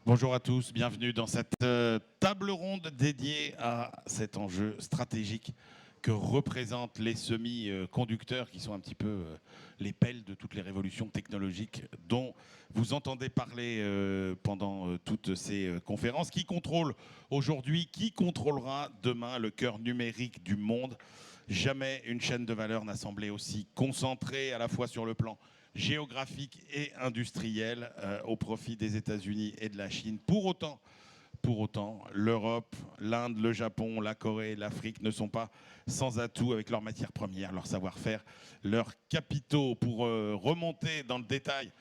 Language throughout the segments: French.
Bonjour à tous, bienvenue dans cette table ronde dédiée à cet enjeu stratégique que représentent les semi-conducteurs qui sont un petit peu les pelles de toutes les révolutions technologiques dont vous entendez parler pendant toutes ces conférences. Qui contrôle aujourd'hui, qui contrôlera demain le cœur numérique du monde? Jamais une chaîne de valeur n'a semblé aussi concentrée à la fois sur le plan géographique et industriel au profit des États-Unis et de la Chine. Pour autant, l'Europe, l'Inde, le Japon, la Corée, l'Afrique ne sont pas sans atout avec leurs matières premières, leur savoir-faire, leurs capitaux. Pour remonter dans le détail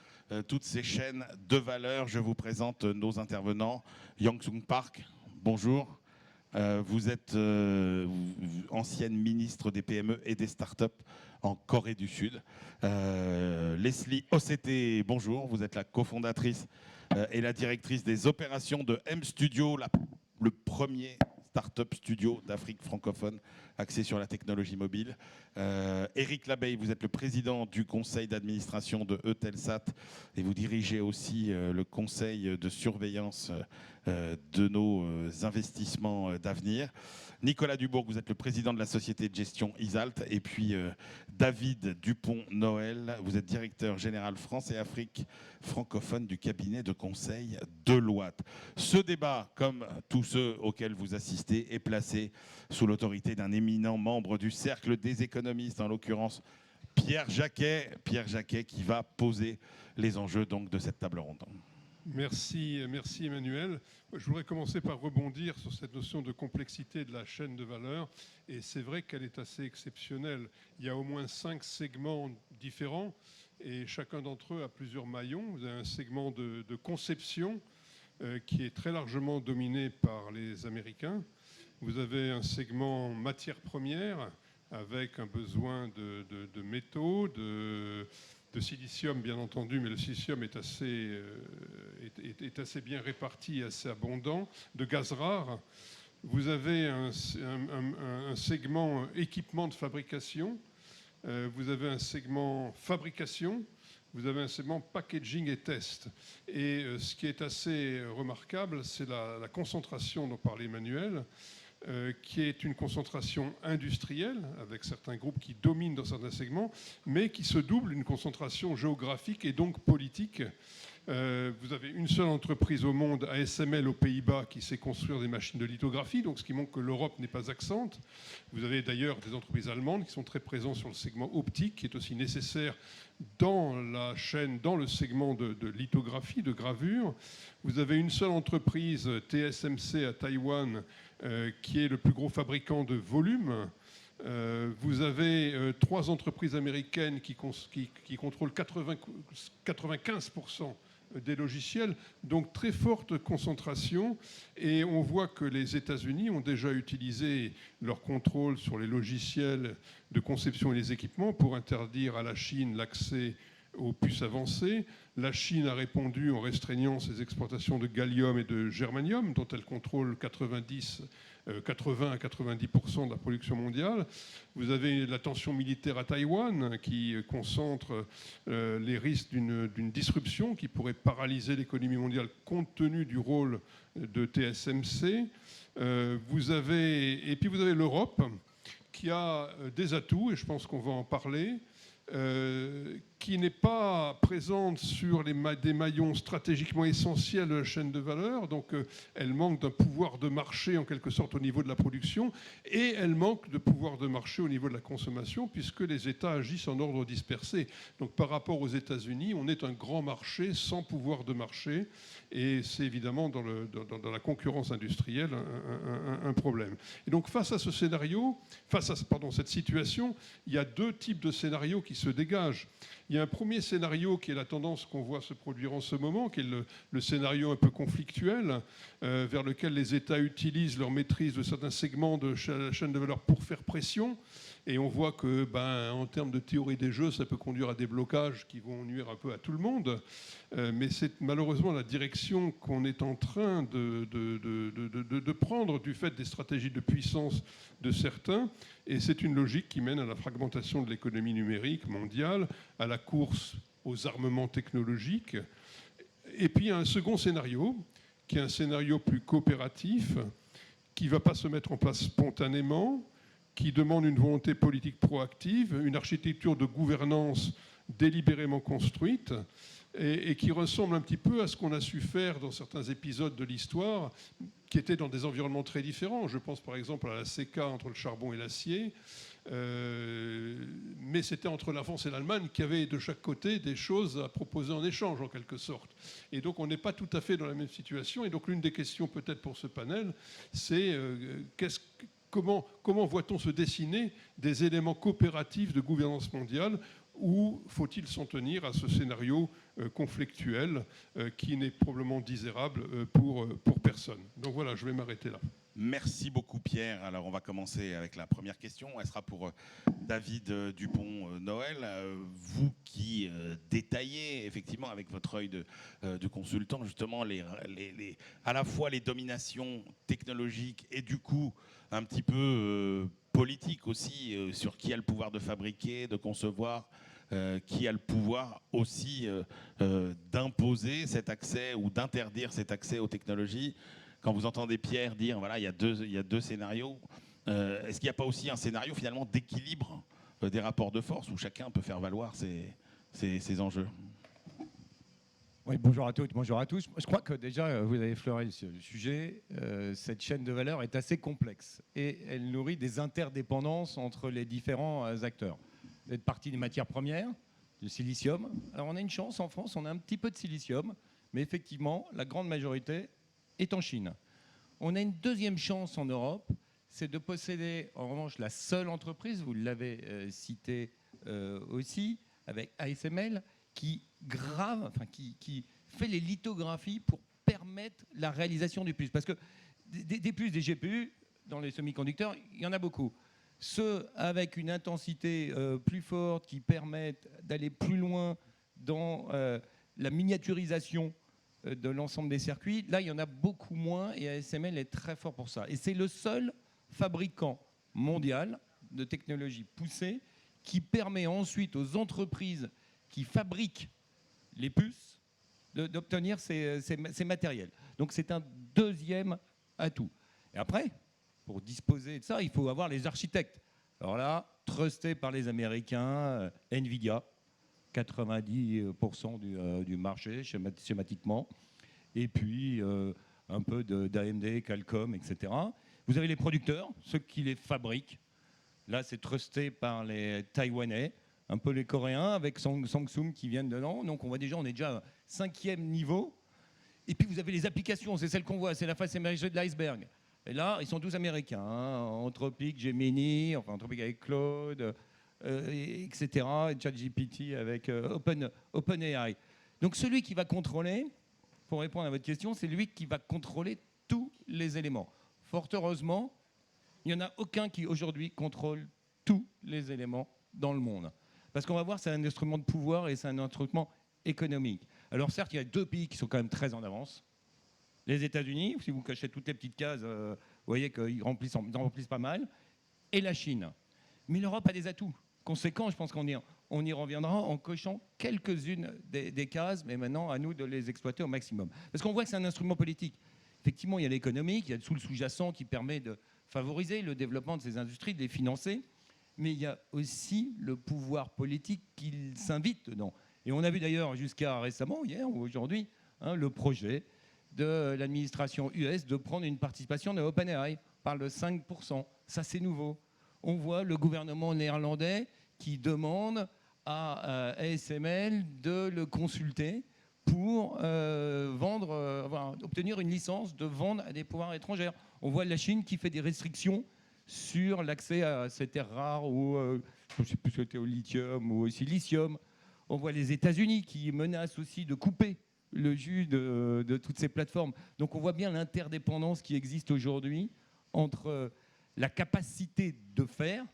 toutes ces chaînes de valeur, je vous présente nos intervenants. Young-Sung Park, bonjour. Vous êtes ancienne ministre des PME et des startups en Corée du Sud. Leslie Ossété, bonjour. Vous êtes la cofondatrice et la directrice des opérations de M Studio, le premier startup studio d'Afrique francophone axé sur la technologie mobile. Éric Labeille, vous êtes le président du conseil d'administration de Eutelsat et vous dirigez aussi le conseil de surveillance de nos investissements d'avenir. Nicolas Dubourg, vous êtes le président de la société de gestion Isalt. Et puis David Dupont-Noël, vous êtes directeur général France et Afrique francophone du cabinet de conseil Deloitte. Ce débat, comme tous ceux auxquels vous assistez, est placé sous l'autorité d'un éminent membre du cercle des économistes, en l'occurrence Pierre Jacquet qui va poser les enjeux donc de cette table ronde. Merci Emmanuel. Je voudrais commencer par rebondir sur cette notion de complexité de la chaîne de valeur. Et c'est vrai qu'elle est assez exceptionnelle. Il y a au moins 5 segments différents et chacun d'entre eux a plusieurs maillons. Vous avez un segment de conception qui est très largement dominé par les Américains. Vous avez un segment matières premières avec un besoin de métaux, de silicium bien entendu, mais le silicium est assez bien réparti, assez abondant, de gaz rare. Vous avez un segment équipement de fabrication, vous avez un segment fabrication, vous avez un segment packaging et test. Et ce qui est assez remarquable, c'est la concentration dont parlait Emmanuel, qui est une concentration industrielle, avec certains groupes qui dominent dans certains segments, mais qui se double une concentration géographique et donc politique. Vous avez une seule entreprise au monde, ASML aux Pays-Bas, qui sait construire des machines de lithographie, donc ce qui montre que l'Europe n'est pas accente. Vous avez d'ailleurs des entreprises allemandes qui sont très présentes sur le segment optique, qui est aussi nécessaire dans la chaîne, dans le segment de lithographie, de gravure. Vous avez une seule entreprise, TSMC à Taïwan, qui est le plus gros fabricant de volume. Vous avez 3 entreprises américaines qui contrôlent 95% des logiciels, donc très forte concentration. Et on voit que les États-Unis ont déjà utilisé leur contrôle sur les logiciels de conception et les équipements pour interdire à la Chine l'accès aux puces avancées. La Chine a répondu en restreignant ses exportations de gallium et de germanium, dont elle contrôle 80 à 90% de la production mondiale. Vous avez la tension militaire à Taïwan qui concentre les risques d'une disruption qui pourrait paralyser l'économie mondiale compte tenu du rôle de TSMC. Et puis vous avez l'Europe qui a des atouts, et je pense qu'on va en parler, qui n'est pas présente sur des maillons stratégiquement essentiels de la chaîne de valeur. Donc elle manque d'un pouvoir de marché en quelque sorte au niveau de la production, et elle manque de pouvoir de marché au niveau de la consommation, puisque les États agissent en ordre dispersé. Donc par rapport aux États-Unis, on est un grand marché sans pouvoir de marché, et c'est évidemment dans la concurrence industrielle un problème. Et donc face à ce scénario, cette situation, il y a 2 types de scénarios qui se dégagent. Il y a un premier scénario qui est la tendance qu'on voit se produire en ce moment, qui est le scénario un peu conflictuel, vers lequel les États utilisent leur maîtrise de certains segments de la chaîne de valeur pour faire pression. Et on voit que, en termes de théorie des jeux, ça peut conduire à des blocages qui vont nuire un peu à tout le monde. Mais c'est malheureusement la direction qu'on est en train de prendre du fait des stratégies de puissance de certains. Et c'est une logique qui mène à la fragmentation de l'économie numérique mondiale, à la course aux armements technologiques. Et puis il y a un second scénario qui est un scénario plus coopératif, qui ne va pas se mettre en place spontanément, qui demande une volonté politique proactive, une architecture de gouvernance délibérément construite, et qui ressemble un petit peu à ce qu'on a su faire dans certains épisodes de l'histoire, qui étaient dans des environnements très différents. Je pense par exemple à la CECA entre le charbon et l'acier, mais c'était entre la France et l'Allemagne qui avaient de chaque côté des choses à proposer en échange, en quelque sorte. Et donc on n'est pas tout à fait dans la même situation. Et donc l'une des questions peut-être pour ce panel, c'est comment voit-on se dessiner des éléments coopératifs de gouvernance mondiale, ou faut-il s'en tenir à ce scénario conflictuel qui n'est probablement désirable pour personne. Donc voilà, je vais m'arrêter là. Merci beaucoup Pierre. Alors on va commencer avec la première question. Elle sera pour David Dupont-Noël. Vous qui détaillez effectivement avec votre œil de consultant justement à la fois les dominations technologiques et du coup un petit peu politique aussi sur qui a le pouvoir de fabriquer, de concevoir, qui a le pouvoir aussi d'imposer cet accès ou d'interdire cet accès aux technologies. Quand vous entendez Pierre dire, voilà, il y a deux scénarios, est-ce qu'il n'y a pas aussi un scénario finalement d'équilibre des rapports de force où chacun peut faire valoir ses enjeux? Oui, bonjour à toutes, bonjour à tous. Je crois que déjà, vous avez effleuré le sujet. Cette chaîne de valeur est assez complexe et elle nourrit des interdépendances entre les différents acteurs. Vous êtes partie des matières premières, du silicium. Alors on a une chance en France, on a un petit peu de silicium, mais effectivement, la grande majorité est en Chine. On a une deuxième chance en Europe, c'est de posséder en revanche la seule entreprise, vous l'avez cité aussi, avec ASML, qui fait les lithographies pour permettre la réalisation du puce. Parce que des puces, des GPU, dans les semi-conducteurs, il y en a beaucoup. Ceux avec une intensité plus forte qui permettent d'aller plus loin dans la miniaturisation de l'ensemble des circuits, là, il y en a beaucoup moins et ASML est très fort pour ça. Et c'est le seul fabricant mondial de technologies poussées qui permet ensuite aux entreprises qui fabriquent les puces d'obtenir ces matériels. Donc c'est un deuxième atout. Et après, pour disposer de ça, il faut avoir les architectes. Alors là, trustés par les Américains, Nvidia, 90% du marché schématiquement, et puis un peu d'AMD, Qualcomm, etc. Vous avez les producteurs, ceux qui les fabriquent. Là, c'est trusté par les Taïwanais, un peu les Coréens, avec Samsung qui viennent dedans. Donc on est déjà 5e niveau. Et puis vous avez les applications, c'est celle qu'on voit, c'est la face émergée de l'iceberg. Et là, ils sont tous américains, hein, Anthropic, Gemini, enfin Anthropic avec Claude, etc., et ChatGPT avec OpenAI. Donc celui qui va contrôler, pour répondre à votre question, c'est lui qui va contrôler tous les éléments. Fort heureusement, il n'y en a aucun qui aujourd'hui contrôle tous les éléments dans le monde. Parce qu'on va voir, c'est un instrument de pouvoir et c'est un instrument économique. Alors certes, il y a 2 pays qui sont quand même très en avance. Les États-Unis, si vous cachez toutes les petites cases, vous voyez qu'ils remplissent pas mal, et la Chine. Mais l'Europe a des atouts conséquents, je pense qu'on y reviendra en cochant quelques-unes des cases, mais maintenant à nous de les exploiter au maximum. Parce qu'on voit que c'est un instrument politique. Effectivement, il y a l'économique, il y a le sous-jacent qui permet de favoriser le développement de ces industries, de les financer, mais il y a aussi le pouvoir politique qui s'invite dedans. Et on a vu d'ailleurs jusqu'à récemment, hier ou aujourd'hui, le projet de l'administration US de prendre une participation de OpenAI. On parle de 5%. Ça, c'est nouveau. On voit le gouvernement néerlandais qui demande à ASML de le consulter pour obtenir une licence de vendre à des pouvoirs étrangers. On voit la Chine qui fait des restrictions sur l'accès à ces terres rares ou, je ne sais plus si c'était au lithium ou au silicium. On voit les États-Unis qui menacent aussi de couper le jus de toutes ces plateformes. Donc on voit bien l'interdépendance qui existe aujourd'hui entre la capacité de faire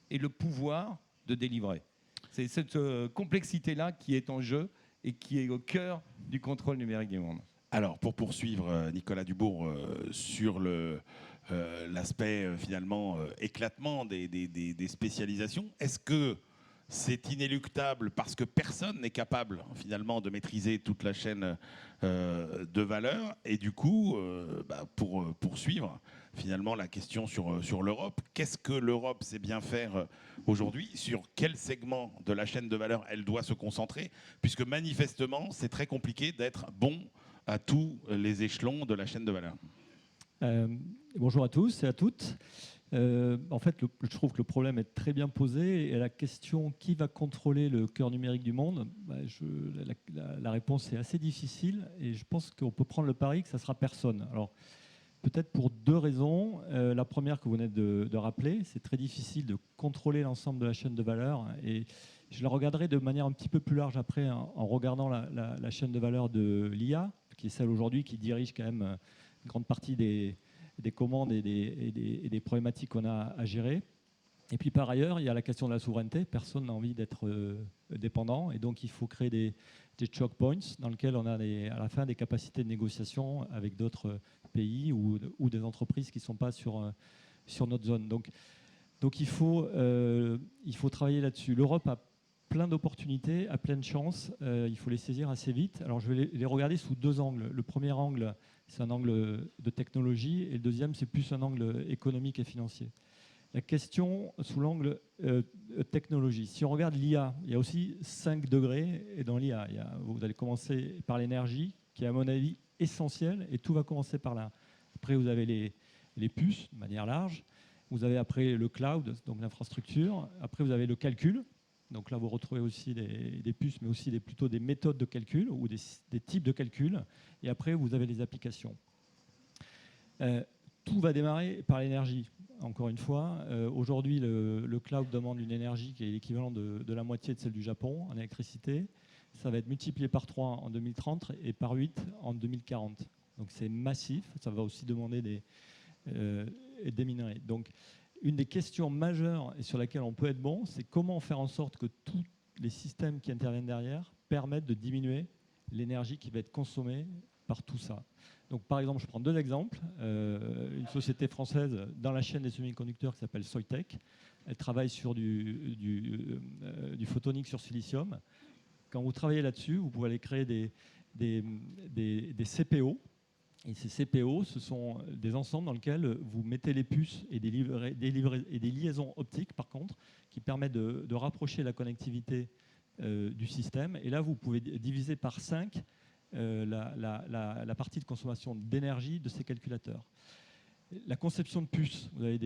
et le pouvoir de délivrer. C'est cette complexité-là qui est en jeu et qui est au cœur du contrôle numérique du monde. Alors, pour poursuivre, Nicolas Dubourg, sur l'aspect finalement éclatement des spécialisations, est-ce que c'est inéluctable parce que personne n'est capable finalement de maîtriser toute la chaîne de valeur. Et du coup, pour poursuivre finalement la question sur l'Europe, qu'est-ce que l'Europe sait bien faire aujourd'hui? Sur quel segment de la chaîne de valeur elle doit se concentrer? Puisque manifestement, c'est très compliqué d'être bon à tous les échelons de la chaîne de valeur. Bonjour à tous et à toutes. En fait, je trouve que le problème est très bien posé et la question qui va contrôler le cœur numérique du monde, la réponse est assez difficile et je pense qu'on peut prendre le pari que ça sera personne. Alors, peut-être pour deux raisons. La première que vous venez de rappeler, c'est très difficile de contrôler l'ensemble de la chaîne de valeur et je la regarderai de manière un petit peu plus large après en regardant la chaîne de valeur de l'IA, qui est celle aujourd'hui qui dirige quand même une grande partie des commandes et des problématiques qu'on a à gérer. Et puis par ailleurs, il y a la question de la souveraineté. Personne n'a envie d'être dépendant et donc il faut créer des choke points dans lesquels on a à la fin des capacités de négociation avec d'autres pays ou des entreprises qui ne sont pas sur notre zone. Donc il faut travailler là-dessus. L'Europe a plein d'opportunités, a plein de chances. Il faut les saisir assez vite. Alors je vais les regarder sous deux angles. Le premier angle, c'est un angle de technologie et le deuxième, c'est plus un angle économique et financier. La question sous l'angle technologie. Si on regarde l'IA, il y a aussi 5 degrés et dans l'IA. Vous allez commencer par l'énergie, qui est à mon avis essentielle, et tout va commencer par là. Après, vous avez les puces, de manière large. Vous avez après le cloud, donc l'infrastructure. Après, vous avez le calcul. Donc là, vous retrouvez aussi des puces, mais aussi plutôt des méthodes de calcul ou des types de calcul. Et après, vous avez les applications. Tout va démarrer par l'énergie. Encore une fois, aujourd'hui, le cloud demande une énergie qui est l'équivalent de la moitié de celle du Japon en électricité. Ça va être multiplié par 3 en 2030 et par 8 en 2040. Donc c'est massif. Ça va aussi demander des minerais. Donc une des questions majeures et sur laquelle on peut être bon, c'est comment faire en sorte que tous les systèmes qui interviennent derrière permettent de diminuer l'énergie qui va être consommée par tout ça. Donc, par exemple, je prends deux exemples. Une société française dans la chaîne des semi-conducteurs qui s'appelle Soitec. Elle travaille sur du photonique sur silicium. Quand vous travaillez là-dessus, vous pouvez aller créer des CPO. Et ces CPO, ce sont des ensembles dans lesquels vous mettez les puces et des liaisons optiques, par contre, qui permettent de rapprocher la connectivité du système. Et là, vous pouvez diviser par 5 la partie de consommation d'énergie de ces calculateurs. La conception de puces, vous avez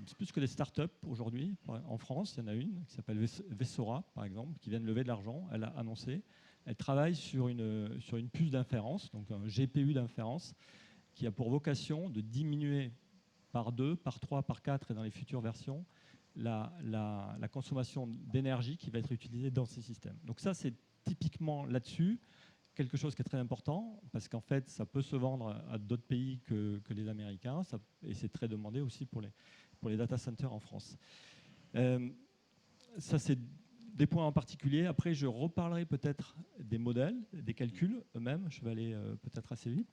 c'est plus que des startups aujourd'hui. En France, il y en a une qui s'appelle Vessora, par exemple, qui vient de lever de l'argent. Elle a annoncé. Elle travaille sur une puce d'inférence, donc un GPU d'inférence, qui a pour vocation de diminuer par 2, par 3, par 4 et dans les futures versions la consommation d'énergie qui va être utilisée dans ces systèmes. Donc ça, c'est typiquement là-dessus quelque chose qui est très important parce qu'en fait, ça peut se vendre à d'autres pays que les Américains et c'est très demandé aussi pour les data centers en France. Ça, c'est des points en particulier. Après, je reparlerai peut-être des modèles, des calculs eux-mêmes. Je vais aller peut-être assez vite.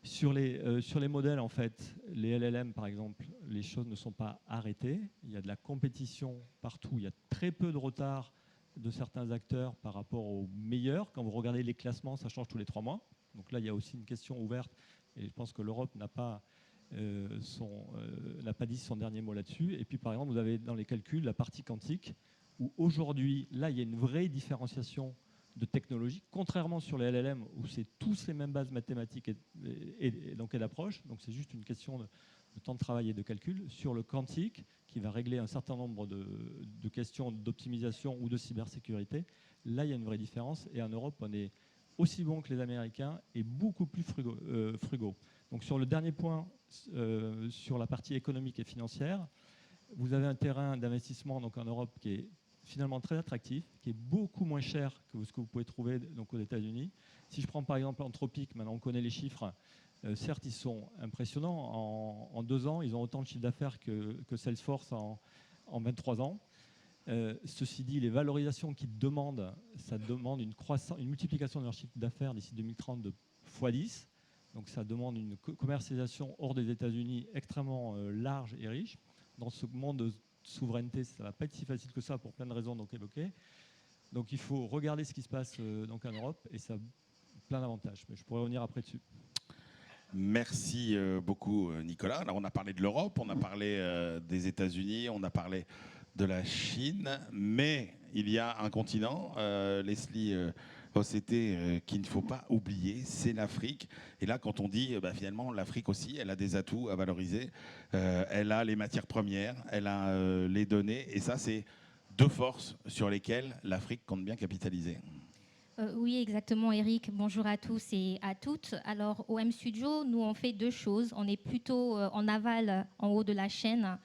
Sur les modèles, en fait, les LLM, par exemple, les choses ne sont pas arrêtées. Il y a de la compétition partout. Il y a très peu de retard de certains acteurs par rapport aux meilleurs. Quand vous regardez les classements, ça change tous les 3 mois. Donc là, il y a aussi une question ouverte. Et je pense que l'Europe n'a pas dit son dernier mot là-dessus. Et puis, par exemple, vous avez dans les calculs la partie quantique, où aujourd'hui, là, il y a une vraie différenciation de technologie, contrairement sur les LLM, où c'est tous les mêmes bases mathématiques et donc d'approche. Donc c'est juste une question de temps de travail et de calcul. Sur le quantique, qui va régler un certain nombre de questions d'optimisation ou de cybersécurité, là, il y a une vraie différence. Et en Europe, on est aussi bon que les Américains et beaucoup plus frugaux. Donc sur le dernier point, sur la partie économique et financière, vous avez un terrain d'investissement donc en Europe qui est finalement très attractif, qui est beaucoup moins cher que ce que vous pouvez trouver donc aux États-Unis. Si je prends par exemple Anthropic, maintenant on connaît les chiffres, certes ils sont impressionnants. En 2 ans, ils ont autant de chiffre d'affaires que Salesforce en 23 ans. Ceci dit, les valorisations qu'ils demandent, ça demande une multiplication de leur chiffre d'affaires d'ici 2030 de x10. Donc ça demande une commercialisation hors des États-Unis extrêmement large et riche. Dans ce monde souveraineté, ça ne va pas être si facile que ça pour plein de raisons donc évoquées. Donc il faut regarder ce qui se passe donc en Europe et ça a plein d'avantages. Mais je pourrais revenir après dessus. Merci beaucoup Nicolas. Alors on a parlé de l'Europe, on a parlé des États-Unis, on a parlé de la Chine, mais il y a un continent, Leslie Ossété, qu'il ne faut pas oublier, c'est l'Afrique. Et là, quand on dit, finalement, l'Afrique aussi, elle a des atouts à valoriser. Elle a les matières premières, elle a les données, et ça, c'est deux forces sur lesquelles l'Afrique compte bien capitaliser. Oui, exactement, Eric. Bonjour à tous et à toutes. Alors, au M Studio, nous, on fait deux choses. On est plutôt en aval, en haut de la chaîne.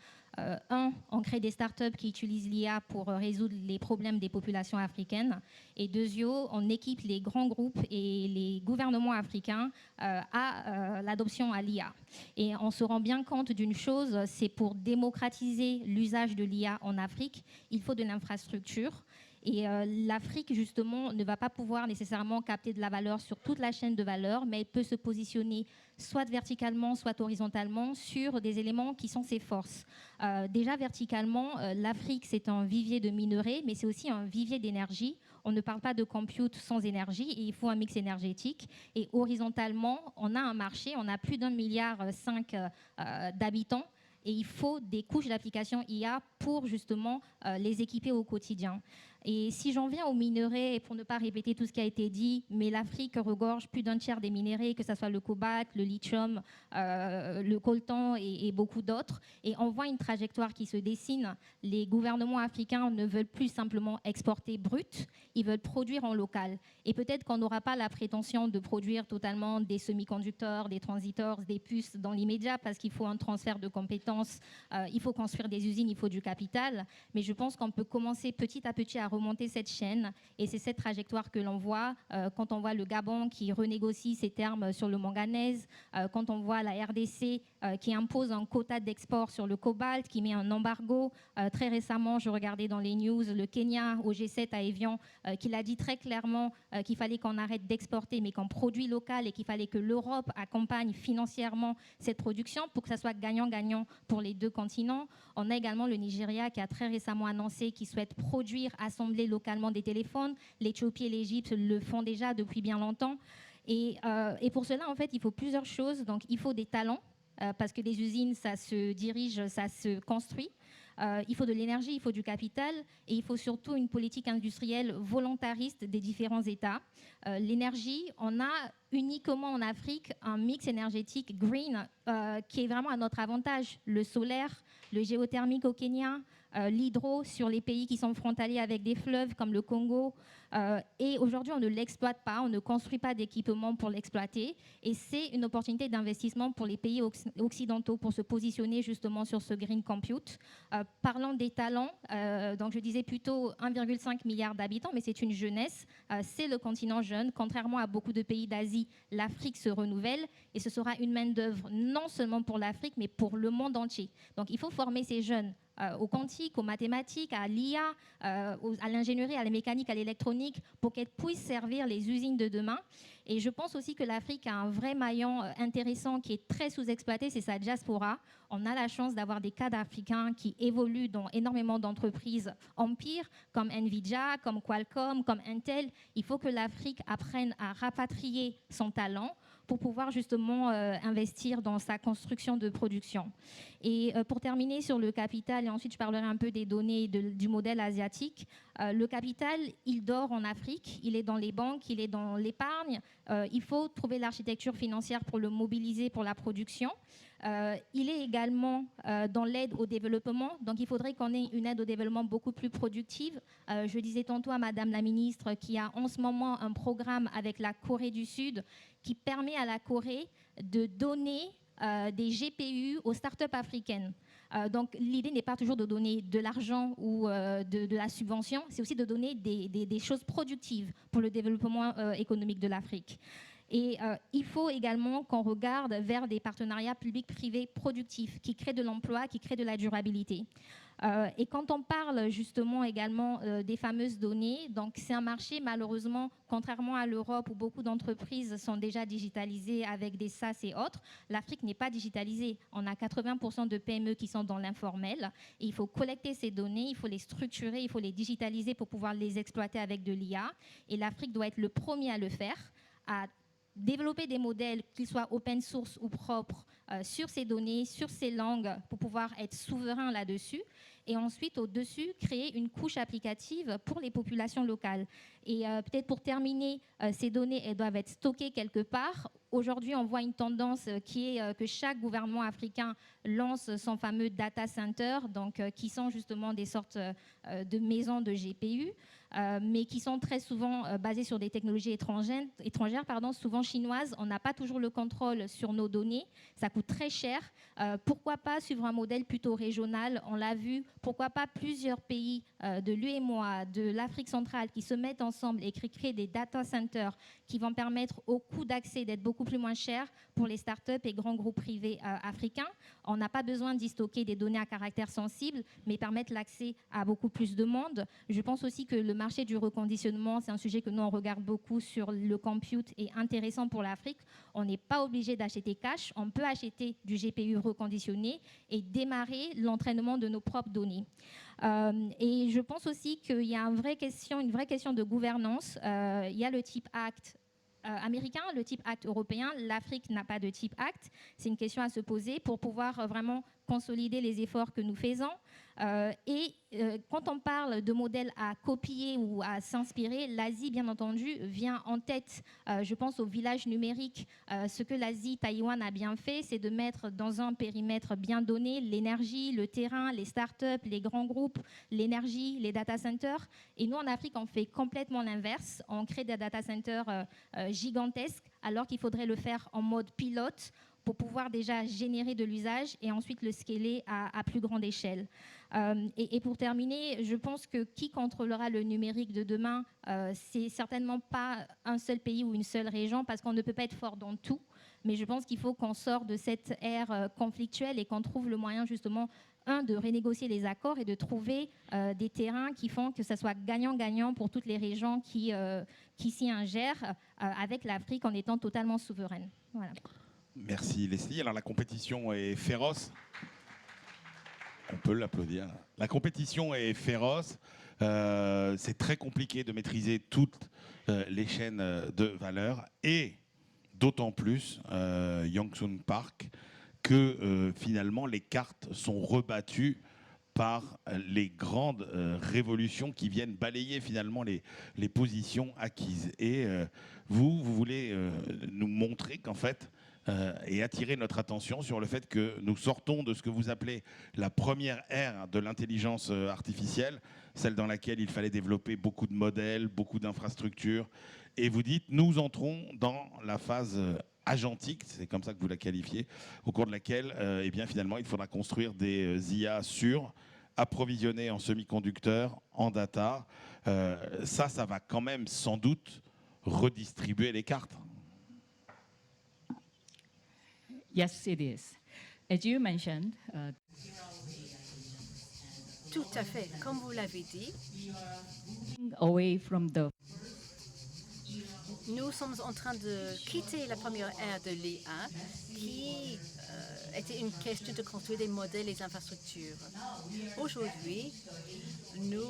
On crée des startups qui utilisent l'IA pour résoudre les problèmes des populations africaines. Et deuxièmement, on équipe les grands groupes et les gouvernements africains à l'adoption à l'IA. Et on se rend bien compte d'une chose, c'est pour démocratiser l'usage de l'IA en Afrique, il faut de l'infrastructure. Et l'Afrique, justement, ne va pas pouvoir nécessairement capter de la valeur sur toute la chaîne de valeur, mais elle peut se positionner soit verticalement, soit horizontalement sur des éléments qui sont ses forces. Déjà, verticalement, l'Afrique, c'est un vivier de minerais, mais c'est aussi un vivier d'énergie. On ne parle pas de compute sans énergie, et il faut un mix énergétique. Et horizontalement, on a un marché, on a plus d'1,5 milliard d'habitants, et il faut des couches d'applications IA pour justement les équiper au quotidien. Et si j'en viens aux minerais, et pour ne pas répéter tout ce qui a été dit, mais l'Afrique regorge plus d'un tiers des minerais, que ce soit le cobalt, le lithium, le coltan et beaucoup d'autres. Et on voit une trajectoire qui se dessine. Les gouvernements africains ne veulent plus simplement exporter brut, ils veulent produire en local. Et peut-être qu'on n'aura pas la prétention de produire totalement des semi-conducteurs, des transistors, des puces dans l'immédiat, parce qu'il faut un transfert de compétences, il faut construire des usines, il faut du capital. Mais je pense qu'on peut commencer petit à petit à remonter cette chaîne, et c'est cette trajectoire que l'on voit quand on voit le Gabon qui renégocie ses termes sur le manganèse, quand on voit la RDC qui impose un quota d'export sur le cobalt, qui met un embargo. Très récemment, je regardais dans les news, le Kenya au G7 à Évian, qui a dit très clairement qu'il fallait qu'on arrête d'exporter, mais qu'on produit local, et qu'il fallait que l'Europe accompagne financièrement cette production pour que ça soit gagnant-gagnant pour les deux continents. On a également le Nigeria qui a très récemment annoncé qu'il souhaite produire, assembler localement des téléphones. L'Éthiopie et l'Égypte le font déjà depuis bien longtemps. Et pour cela, en fait, il faut plusieurs choses. Donc, il faut des talents, parce que des usines, ça se dirige, ça se construit. Il faut de l'énergie, il faut du capital, et il faut surtout une politique industrielle volontariste des différents États. L'énergie, on a uniquement en Afrique un mix énergétique green qui est vraiment à notre avantage. Le solaire, le géothermique au Kenya, l'hydro sur les pays qui sont frontaliers avec des fleuves comme le Congo. Et aujourd'hui, on ne l'exploite pas, on ne construit pas d'équipements pour l'exploiter. Et c'est une opportunité d'investissement pour les pays occidentaux pour se positionner justement sur ce green compute. Parlant des talents, donc je disais plutôt 1,5 milliard d'habitants, mais c'est une jeunesse. C'est le continent jeune. Contrairement à beaucoup de pays d'Asie, l'Afrique se renouvelle, et ce sera une main-d'œuvre non seulement pour l'Afrique, mais pour le monde entier. Donc il faut former ces jeunes au quantique, aux mathématiques, à l'IA, à l'ingénierie, à la mécanique, à l'électronique, pour qu'elles puissent servir les usines de demain. Et je pense aussi que l'Afrique a un vrai maillon intéressant qui est très sous-exploité, c'est sa diaspora. On a la chance d'avoir des cadres africains qui évoluent dans énormément d'entreprises empires, comme Nvidia, comme Qualcomm, comme Intel. Il faut que l'Afrique apprenne à rapatrier son talent pour pouvoir justement investir dans sa construction de production. Et pour terminer sur le capital, et ensuite je parlerai un peu des données du modèle asiatique, le capital, il dort en Afrique, il est dans les banques, il est dans l'épargne. Il faut trouver l'architecture financière pour le mobiliser pour la production. Il est également dans l'aide au développement, donc il faudrait qu'on ait une aide au développement beaucoup plus productive. Je disais tantôt à Madame la Ministre qu'il y a en ce moment un programme avec la Corée du Sud qui permet à la Corée de donner des GPU aux startups africaines. Donc l'idée n'est pas toujours de donner de l'argent ou de la subvention, c'est aussi de donner des choses productives pour le développement économique de l'Afrique. Et il faut également qu'on regarde vers des partenariats publics-privés productifs qui créent de l'emploi, qui créent de la durabilité. Et quand on parle justement également des fameuses données, donc c'est un marché malheureusement, contrairement à l'Europe où beaucoup d'entreprises sont déjà digitalisées avec des SaaS et autres, l'Afrique n'est pas digitalisée. On a 80% de PME qui sont dans l'informel et il faut collecter ces données, il faut les structurer, il faut les digitaliser pour pouvoir les exploiter avec de l'IA. Et l'Afrique doit être le premier à le faire, à développer des modèles, qu'ils soient open source ou propres, sur ces données, sur ces langues, pour pouvoir être souverain là-dessus. Et ensuite, au-dessus, créer une couche applicative pour les populations locales. Et peut-être pour terminer, ces données, elles doivent être stockées quelque part. Aujourd'hui, on voit une tendance qui est que chaque gouvernement africain lance son fameux data center, donc, qui sont justement des sortes de maisons de GPU, mais qui sont très souvent basées sur des technologies étrangères, souvent chinoises. On n'a pas toujours le contrôle sur nos données. Ça coûte très cher. Pourquoi pas suivre un modèle plutôt régional? On l'a vu. Pourquoi pas plusieurs pays de l'UEMOA, de l'Afrique centrale qui se mettent ensemble et qui créent des data centers qui vont permettre au coût d'accès d'être beaucoup plus moins cher pour les startups et grands groupes privés africains. On n'a pas besoin d'y stocker des données à caractère sensible, mais permettre l'accès à beaucoup plus de monde. Je pense aussi que le marché du reconditionnement, c'est un sujet que nous, on regarde beaucoup sur le compute et intéressant pour l'Afrique. On n'est pas obligé d'acheter cash, on peut acheter du GPU reconditionné et démarrer l'entraînement de nos propres données. Et je pense aussi qu'il y a une vraie question de gouvernance. Il y a le TIP Act américain, le TIP Act européen. L'Afrique n'a pas de TIP Act. C'est une question à se poser pour pouvoir vraiment consolider les efforts que nous faisons. Quand on parle de modèles à copier ou à s'inspirer, l'Asie, bien entendu, vient en tête. Je pense au village numérique. Ce que l'Asie, Taïwan a bien fait, c'est de mettre dans un périmètre bien donné l'énergie, le terrain, les startups, les grands groupes, l'énergie, les data centers. Et nous, en Afrique, on fait complètement l'inverse. On crée des data centers gigantesques, alors qu'il faudrait le faire en mode pilote, pour pouvoir déjà générer de l'usage et ensuite le scaler à plus grande échelle. Et pour terminer, je pense que qui contrôlera le numérique de demain, c'est certainement pas un seul pays ou une seule région, parce qu'on ne peut pas être fort dans tout. Mais je pense qu'il faut qu'on sorte de cette ère conflictuelle et qu'on trouve le moyen justement, de renégocier les accords et de trouver des terrains qui font que ça soit gagnant-gagnant pour toutes les régions qui s'y ingèrent, avec l'Afrique en étant totalement souveraine. Voilà. Merci Leslie. Alors la compétition est féroce. On peut l'applaudir. La compétition est féroce. C'est très compliqué de maîtriser toutes les chaînes de valeur. Et d'autant plus, Yongsun Park, que finalement les cartes sont rebattues par les grandes révolutions qui viennent balayer finalement les positions acquises. Et vous voulez nous montrer qu'en fait, et attirer notre attention sur le fait que nous sortons de ce que vous appelez la première ère de l'intelligence artificielle, celle dans laquelle il fallait développer beaucoup de modèles, beaucoup d'infrastructures. Et vous dites, nous entrons dans la phase agentique, c'est comme ça que vous la qualifiez, au cours de laquelle eh bien, finalement, il faudra construire des IA sûrs, approvisionnées en semi-conducteurs, en data. Ça va quand même sans doute redistribuer les cartes. Yes, it is. As you mentioned, Tout à fait. Comme vous l'avez dit, away from the nous sommes en train de quitter la première ère de l'IA qui était une question de construire des modèles et des infrastructures. Aujourd'hui, nous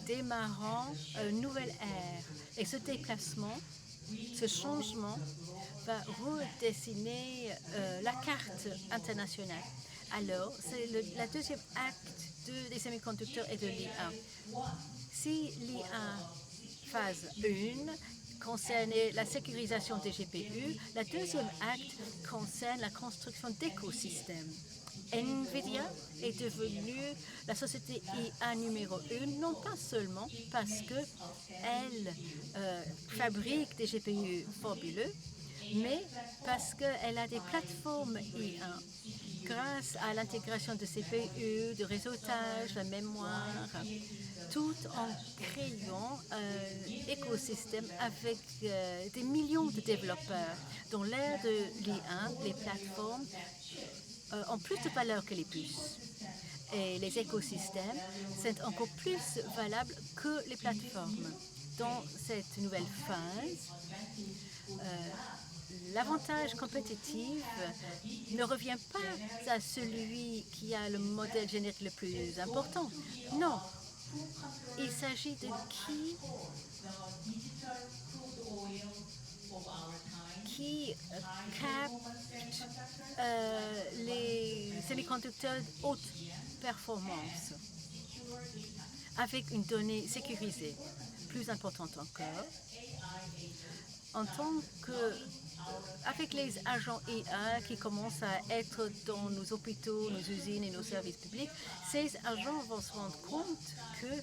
démarrons une nouvelle ère et ce déplacement, ce changement va redessiner la carte internationale. Alors, c'est la deuxième acte des semi-conducteurs et de l'IA. Si l'IA phase 1 concernait la sécurisation des GPU, la deuxième acte concerne la construction d'écosystèmes. NVIDIA est devenue la société IA numéro 1, non pas seulement parce qu'elle fabrique des GPU fabuleux, mais parce qu'elle a des plateformes IA. Grâce à l'intégration de CPU, de réseautage, de mémoire, tout en créant un écosystème avec des millions de développeurs. Dans l'ère de l'IA, les plateformes ont plus de valeur que les puces. Et les écosystèmes sont encore plus valables que les plateformes. Dans cette nouvelle phase, l'avantage compétitif ne revient pas à celui qui a le modèle générique le plus important. Non, il s'agit de qui capte les semi-conducteurs haute performance avec une donnée sécurisée. Plus importante encore, en tant que avec les agents IA qui commencent à être dans nos hôpitaux, nos usines et nos services publics, ces agents vont se rendre compte que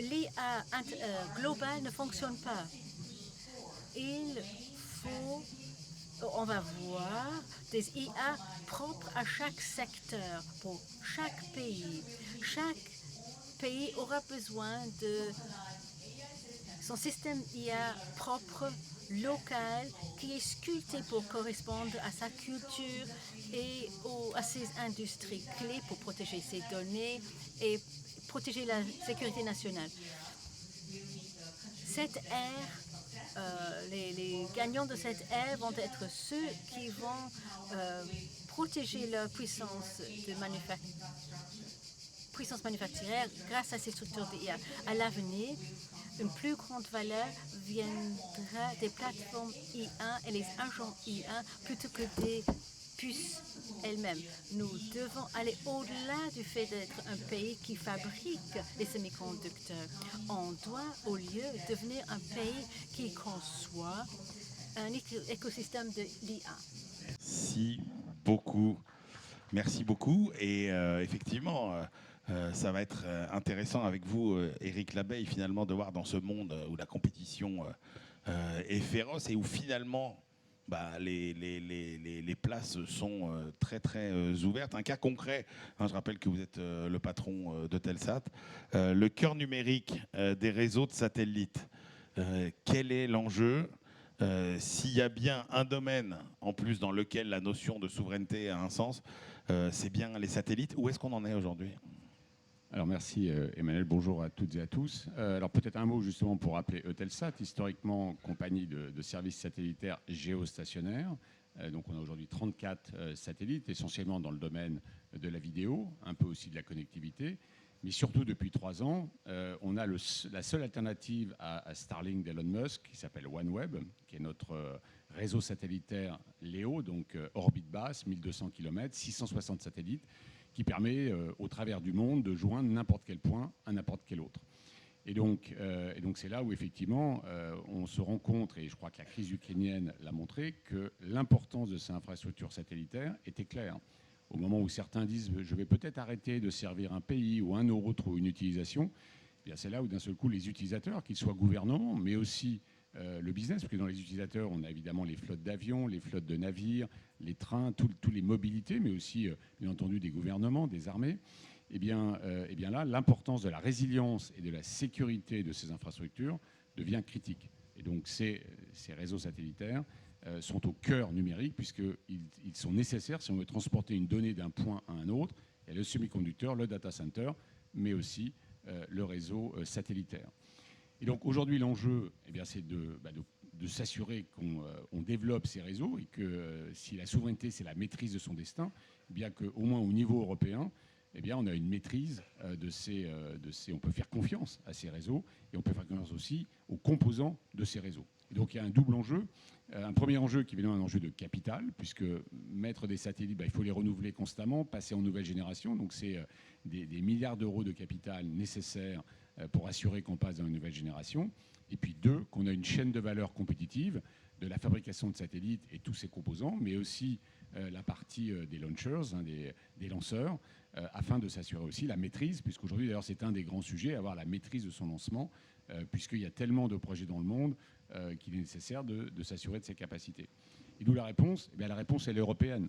l'IA globale ne fonctionne pas. On va voir des IA propres à chaque secteur, pour chaque pays. Chaque pays aura besoin de son système IA propre, local, qui est sculpté pour correspondre à sa culture et à ses industries clés pour protéger ses données et protéger la sécurité nationale. Cette ère, les gagnants de cette ère vont être ceux qui vont protéger leur puissance manufacturière grâce à ces structures d'IA. À l'avenir, une plus grande valeur viendra des plateformes IA et les agents IA plutôt que des puces elles-mêmes. Nous devons aller au-delà du fait d'être un pays qui fabrique les semi-conducteurs. On doit, au lieu, devenir un pays qui conçoit un écosystème de l'IA. Merci beaucoup. Et effectivement, ça va être intéressant avec vous, Éric Labeille, finalement, de voir dans ce monde où la compétition est féroce et où finalement les places sont très très ouvertes. Un cas concret, je rappelle que vous êtes le patron de Telsat, le cœur numérique des réseaux de satellites. Quel est l'enjeu ? S'il y a bien un domaine en plus dans lequel la notion de souveraineté a un sens, c'est bien les satellites. Où est-ce qu'on en est aujourd'hui ? Alors merci Emmanuel, bonjour à toutes et à tous. Alors peut-être un mot justement pour rappeler Eutelsat, historiquement compagnie de services satellitaires géostationnaires. Donc on a aujourd'hui 34 satellites, essentiellement dans le domaine de la vidéo, un peu aussi de la connectivité. Mais surtout depuis 3 ans, on a la seule alternative à Starlink d'Elon Musk qui s'appelle OneWeb, qui est notre réseau satellitaire LEO, donc orbite basse, 1200 km, 660 satellites, qui permet au travers du monde de joindre n'importe quel point à n'importe quel autre. Et donc c'est là où effectivement on se rend compte, et je crois que la crise ukrainienne l'a montré, que l'importance de ces infrastructures satellitaires était claire. Au moment où certains disent je vais peut-être arrêter de servir un pays ou un autre ou une utilisation, eh bien c'est là où d'un seul coup les utilisateurs, qu'ils soient gouvernements, mais aussi le business, parce que dans les utilisateurs, on a évidemment les flottes d'avions, les flottes de navires, les trains, toutes les mobilités, mais aussi, bien entendu, des gouvernements, des armées. Eh bien là, l'importance de la résilience et de la sécurité de ces infrastructures devient critique. Et donc ces réseaux satellitaires sont au cœur numérique, puisqu'ils sont nécessaires si on veut transporter une donnée d'un point à un autre. Il y a le semi-conducteur, le data center, mais aussi le réseau satellitaire. Et donc aujourd'hui, l'enjeu, c'est de s'assurer qu'on développe ces réseaux et que si la souveraineté, c'est la maîtrise de son destin, bien qu'au moins au niveau européen, on a une maîtrise de ces. On peut faire confiance à ces réseaux et on peut faire confiance aussi aux composants de ces réseaux. Et donc il y a un double enjeu. Un premier enjeu qui est évidemment un enjeu de capital, puisque mettre des satellites, il faut les renouveler constamment, passer en nouvelle génération. Donc c'est des milliards d'euros de capital nécessaires pour assurer qu'on passe dans une nouvelle génération. Et puis 2, qu'on a une chaîne de valeur compétitive de la fabrication de satellites et tous ses composants, mais aussi la partie des launchers, des lanceurs, afin de s'assurer aussi la maîtrise, puisqu'aujourd'hui, d'ailleurs, c'est un des grands sujets, avoir la maîtrise de son lancement, puisqu'il y a tellement de projets dans le monde qu'il est nécessaire de s'assurer de ses capacités. Et d'où la réponse ? Eh bien, la réponse, elle est européenne.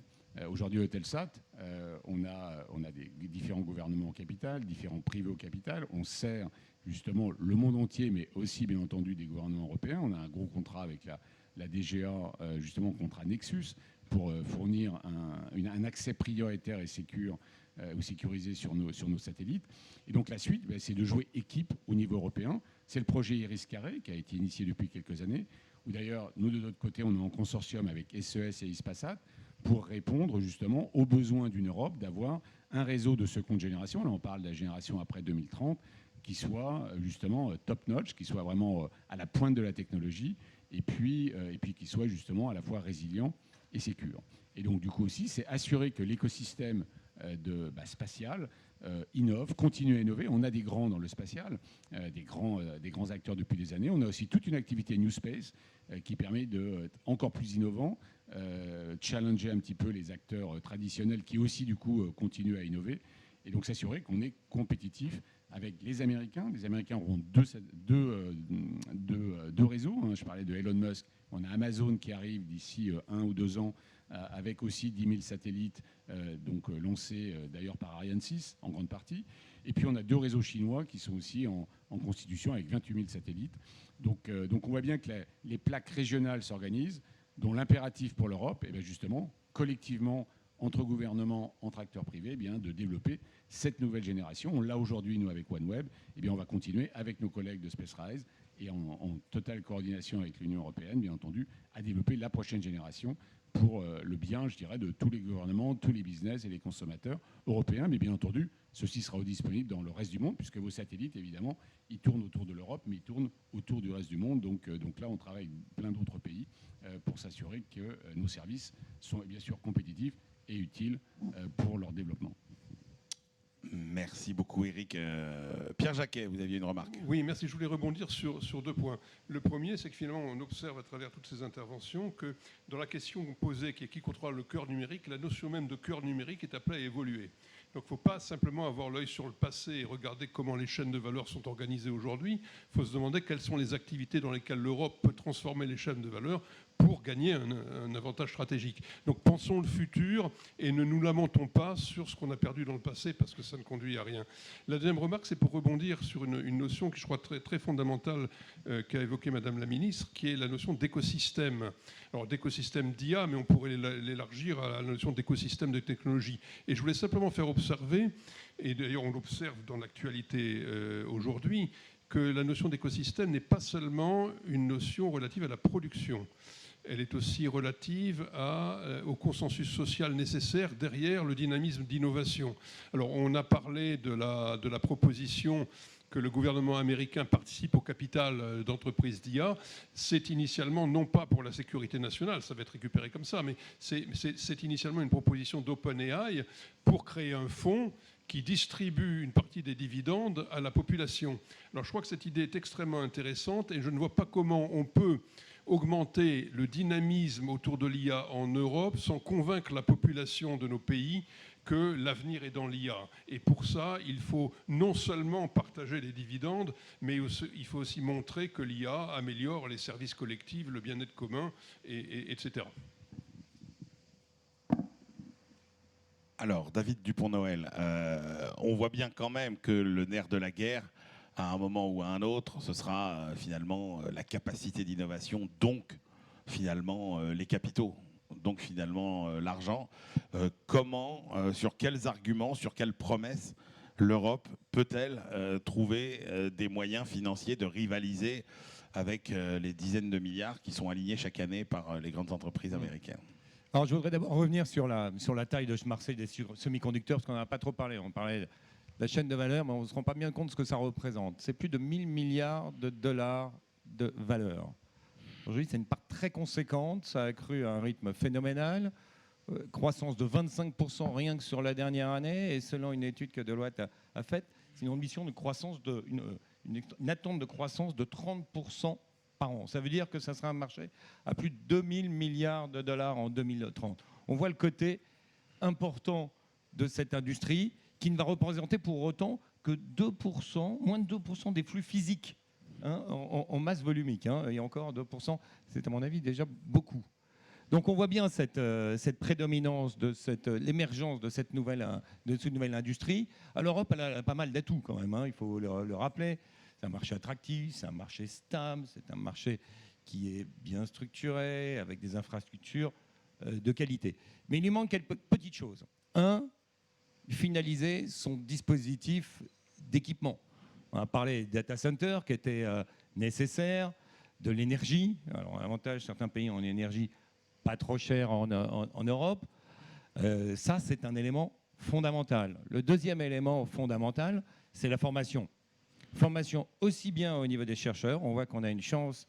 Aujourd'hui, Eutelsat, on a des différents gouvernements au capital, différents privés au capital. On sert justement le monde entier, mais aussi, bien entendu, des gouvernements européens. On a un gros contrat avec la DGA, justement, contrat Nexus, pour fournir un accès prioritaire et ou sécurisé sur nos satellites. Et donc la suite, c'est de jouer équipe au niveau européen. C'est le projet Iris-Carré qui a été initié depuis quelques années, où d'ailleurs, nous, de notre côté, on est en consortium avec SES et Hispasat pour répondre justement aux besoins d'une Europe d'avoir un réseau de seconde génération, là on parle de la génération après 2030, qui soit justement top-notch, qui soit vraiment à la pointe de la technologie, et puis qui soit justement à la fois résilient et sécure. Et donc du coup aussi, c'est assurer que l'écosystème spatial innove, continue à innover. On a des grands dans le spatial, des grands acteurs depuis des années. On a aussi toute une activité New Space qui permet d'être encore plus innovant, challenger un petit peu les acteurs traditionnels qui aussi du coup continuent à innover, et donc s'assurer qu'on est compétitif avec les Américains. Les Américains auront deux réseaux. Je parlais de Elon Musk. On a Amazon qui arrive d'ici 1 ou 2 ans avec aussi 10 000 satellites lancés d'ailleurs par Ariane 6 en grande partie. Et puis on a 2 réseaux chinois qui sont aussi en constitution avec 28 000 satellites. Donc on voit bien que les plaques régionales s'organisent, dont l'impératif pour l'Europe est justement collectivement entre gouvernements, entre acteurs privés, de développer cette nouvelle génération. On l'a aujourd'hui, nous, avec OneWeb. On va continuer avec nos collègues de SpaceRise et en totale coordination avec l'Union européenne, bien entendu, à développer la prochaine génération pour le bien, je dirais, de tous les gouvernements, tous les business et les consommateurs européens. Mais bien entendu, ceci sera disponible dans le reste du monde, puisque vos satellites, évidemment, ils tournent autour de l'Europe, mais ils tournent autour du reste du monde. Donc là, on travaille avec plein d'autres pays pour s'assurer que nos services sont bien sûr compétitifs et utiles pour leur développement. Merci beaucoup, Eric. Pierre Jacquet, vous aviez une remarque. Oui, merci. Je voulais rebondir sur 2 points. Le premier, c'est que finalement, on observe à travers toutes ces interventions que dans la question posée, qui contrôle le cœur numérique, la notion même de cœur numérique est appelée à évoluer. Donc il ne faut pas simplement avoir l'œil sur le passé et regarder comment les chaînes de valeur sont organisées aujourd'hui. Il faut se demander quelles sont les activités dans lesquelles l'Europe peut transformer les chaînes de valeur pour gagner un avantage stratégique. Donc pensons le futur et ne nous lamentons pas sur ce qu'on a perdu dans le passé parce que ça ne conduit à rien. La deuxième remarque, c'est pour rebondir sur une notion qui je crois très, très fondamentale qu'a évoquée Madame la Ministre, qui est la notion d'écosystème. Alors d'écosystème d'IA, mais on pourrait l'élargir à la notion d'écosystème de technologie. Et je voulais simplement faire observer, et d'ailleurs on l'observe dans l'actualité aujourd'hui, que la notion d'écosystème n'est pas seulement une notion relative à la production. Elle est aussi relative au consensus social nécessaire derrière le dynamisme d'innovation. Alors on a parlé de la proposition que le gouvernement américain participe au capital d'entreprises d'IA. C'est initialement, non pas pour la sécurité nationale, ça va être récupéré comme ça, mais c'est initialement une proposition d'OpenAI pour créer un fonds qui distribue une partie des dividendes à la population. Alors je crois que cette idée est extrêmement intéressante et je ne vois pas comment on peut augmenter le dynamisme autour de l'IA en Europe sans convaincre la population de nos pays que l'avenir est dans l'IA. Et pour ça, il faut non seulement partager les dividendes, mais il faut aussi montrer que l'IA améliore les services collectifs, le bien-être commun, etc. Alors, David Dupont-Noël, on voit bien quand même que le nerf de la guerre, à un moment ou à un autre, ce sera finalement la capacité d'innovation, donc finalement les capitaux, donc finalement l'argent. Comment, sur quels arguments, sur quelles promesses l'Europe peut-elle trouver des moyens financiers de rivaliser avec les dizaines de milliards qui sont alignés chaque année par les grandes entreprises américaines ? Alors, je voudrais d'abord revenir sur la taille de ce marché des semi-conducteurs, parce qu'on n'en a pas trop parlé. On parlait de la chaîne de valeur, mais on ne se rend pas bien compte de ce que ça représente. C'est plus de 1000 milliards de dollars de valeur. Aujourd'hui, c'est une part très conséquente. Ça a cru à un rythme phénoménal. Croissance de 25% rien que sur la dernière année. Et selon une étude que Deloitte a faite, c'est une ambition de croissance, une attente de croissance de 30% par an. Ça veut dire que ça sera un marché à plus de 2000 milliards de dollars en 2030. On voit le côté important de cette industrie qui ne va représenter pour autant que 2%, moins de 2% des flux physiques en masse volumique. Et encore 2%, c'est à mon avis déjà beaucoup. Donc on voit bien cette prédominance, l'émergence de cette nouvelle industrie. Alors l'Europe, elle a pas mal d'atouts quand même, il faut le rappeler. C'est un marché attractif, c'est un marché stable, c'est un marché qui est bien structuré, avec des infrastructures de qualité. Mais il lui manque quelques petites choses. Finaliser son dispositif d'équipement. On a parlé des data centers qui étaient nécessaires, de l'énergie. Alors l'avantage, certains pays ont une énergie pas trop chère en Europe. Ça, c'est un élément fondamental. Le deuxième élément fondamental, c'est la formation. Formation aussi bien au niveau des chercheurs. On voit qu'on a une chance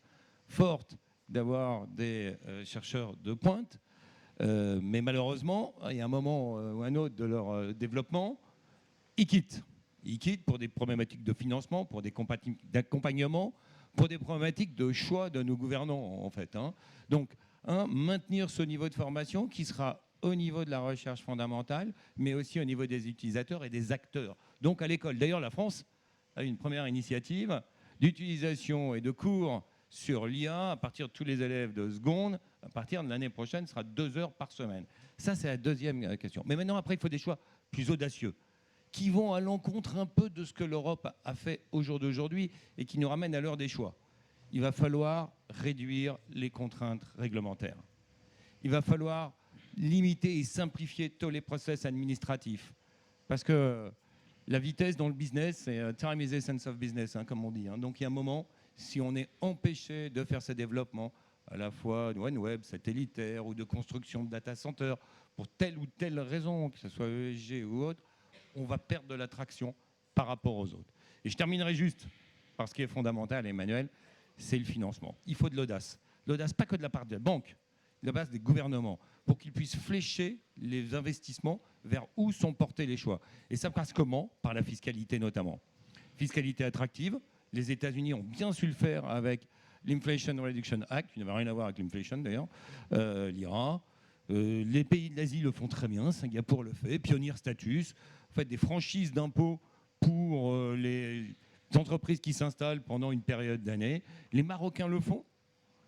forte d'avoir des chercheurs de pointe. Mais malheureusement, il y a un moment ou un autre de leur développement, ils quittent. Ils quittent pour des problématiques de financement, pour des d'accompagnement, pour des problématiques de choix de nos gouvernants, en fait. Donc, maintenir ce niveau de formation qui sera au niveau de la recherche fondamentale, mais aussi au niveau des utilisateurs et des acteurs. Donc, à l'école. D'ailleurs, la France a une première initiative d'utilisation et de cours sur l'IA à partir de tous les élèves de seconde. À partir de l'année prochaine, ce sera 2 heures par semaine. Ça, c'est la deuxième question. Mais maintenant, après, il faut des choix plus audacieux qui vont à l'encontre un peu de ce que l'Europe a fait au jour d'aujourd'hui et qui nous ramènent à l'heure des choix. Il va falloir réduire les contraintes réglementaires. Il va falloir limiter et simplifier tous les process administratifs. Parce que la vitesse dans le business, c'est time is the essence of business, comme on dit. Donc il y a un moment, si on est empêché de faire ces développements, à la fois de OneWeb, satellitaire ou de construction de data centers, pour telle ou telle raison, que ce soit ESG ou autre, on va perdre de l'attraction par rapport aux autres. Et je terminerai juste par ce qui est fondamental, Emmanuel, c'est le financement. Il faut de l'audace. L'audace, pas que de la part des banques, de la part des gouvernements, pour qu'ils puissent flécher les investissements vers où sont portés les choix. Et ça passe comment? Par la fiscalité notamment. Fiscalité attractive. Les États-Unis ont bien su le faire avec l'Inflation Reduction Act, qui n'avait rien à voir avec l'inflation d'ailleurs, l'IRA. Les pays de l'Asie le font très bien, Singapour le fait, Pioneer Status, en fait, des franchises d'impôts pour les entreprises qui s'installent pendant une période d'année. Les Marocains le font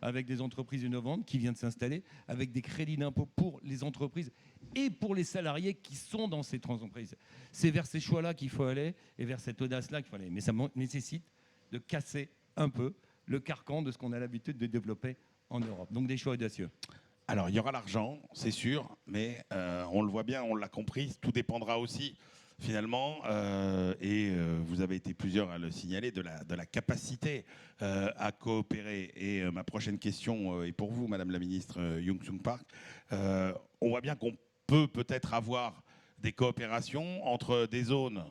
avec des entreprises innovantes qui viennent s'installer, avec des crédits d'impôt pour les entreprises et pour les salariés qui sont dans ces entreprises. C'est vers ces choix-là qu'il faut aller et vers cette audace-là qu'il faut aller. Mais ça nécessite de casser un peu le carcan de ce qu'on a l'habitude de développer en Europe. Donc des choix audacieux. Alors, il y aura l'argent, c'est sûr, mais on le voit bien, on l'a compris, tout dépendra aussi, finalement, et vous avez été plusieurs à le signaler, de la capacité à coopérer. Et ma prochaine question est pour vous, Madame la Ministre Young-Sung Park. On voit bien qu'on peut peut-être avoir des coopérations entre des zones,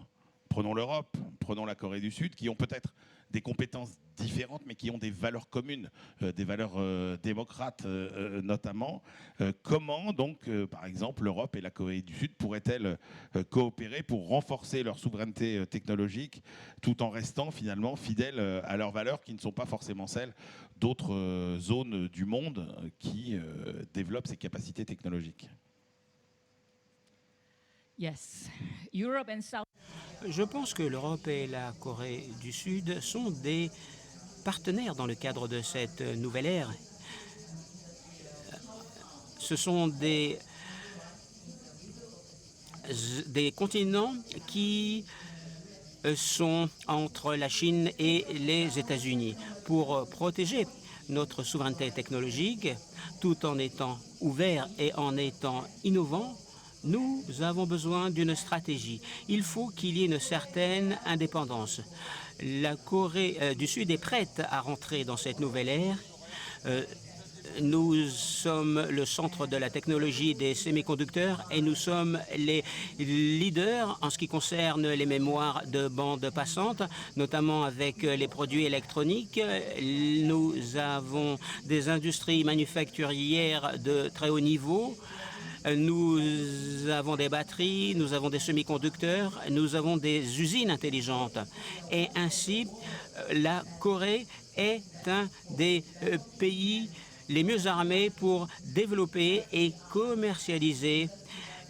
prenons l'Europe, prenons la Corée du Sud, qui ont peut-être des compétences différentes, mais qui ont des valeurs communes, des valeurs démocrates notamment. Comment donc, par exemple, l'Europe et la Corée du Sud pourraient-elles coopérer pour renforcer leur souveraineté technologique, tout en restant finalement fidèles à leurs valeurs, qui ne sont pas forcément celles d'autres zones du monde qui développent ces capacités technologiques? Yes, Europe and South. Je pense que l'Europe et la Corée du Sud sont des partenaires dans le cadre de cette nouvelle ère. Ce sont des continents qui sont entre la Chine et les États-Unis pour protéger notre souveraineté technologique tout en étant ouverts et en étant innovants. Nous avons besoin d'une stratégie. Il faut qu'il y ait une certaine indépendance. La Corée du Sud est prête à rentrer dans cette nouvelle ère. Nous sommes le centre de la technologie des semi-conducteurs et nous sommes les leaders en ce qui concerne les mémoires de bande passante, notamment avec les produits électroniques. Nous avons des industries manufacturières de très haut niveau. Nous avons des batteries, nous avons des semi-conducteurs, nous avons des usines intelligentes. Et ainsi, la Corée est un des pays les mieux armés pour développer et commercialiser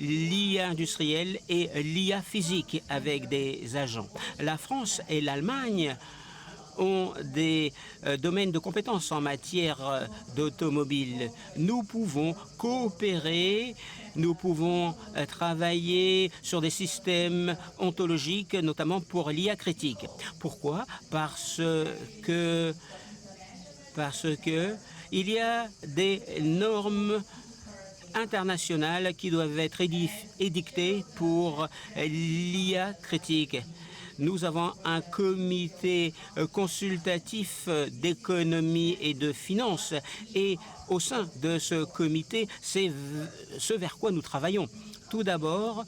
l'IA industrielle et l'IA physique avec des agents. La France et l'Allemagne ont des domaines de compétences en matière d'automobile. Nous pouvons coopérer, nous pouvons travailler sur des systèmes ontologiques, notamment pour l'IA critique. Pourquoi? Parce que il y a des normes internationales qui doivent être édictées pour l'IA critique. Nous avons un comité consultatif d'économie et de finances et au sein de ce comité, c'est ce vers quoi nous travaillons. Tout d'abord,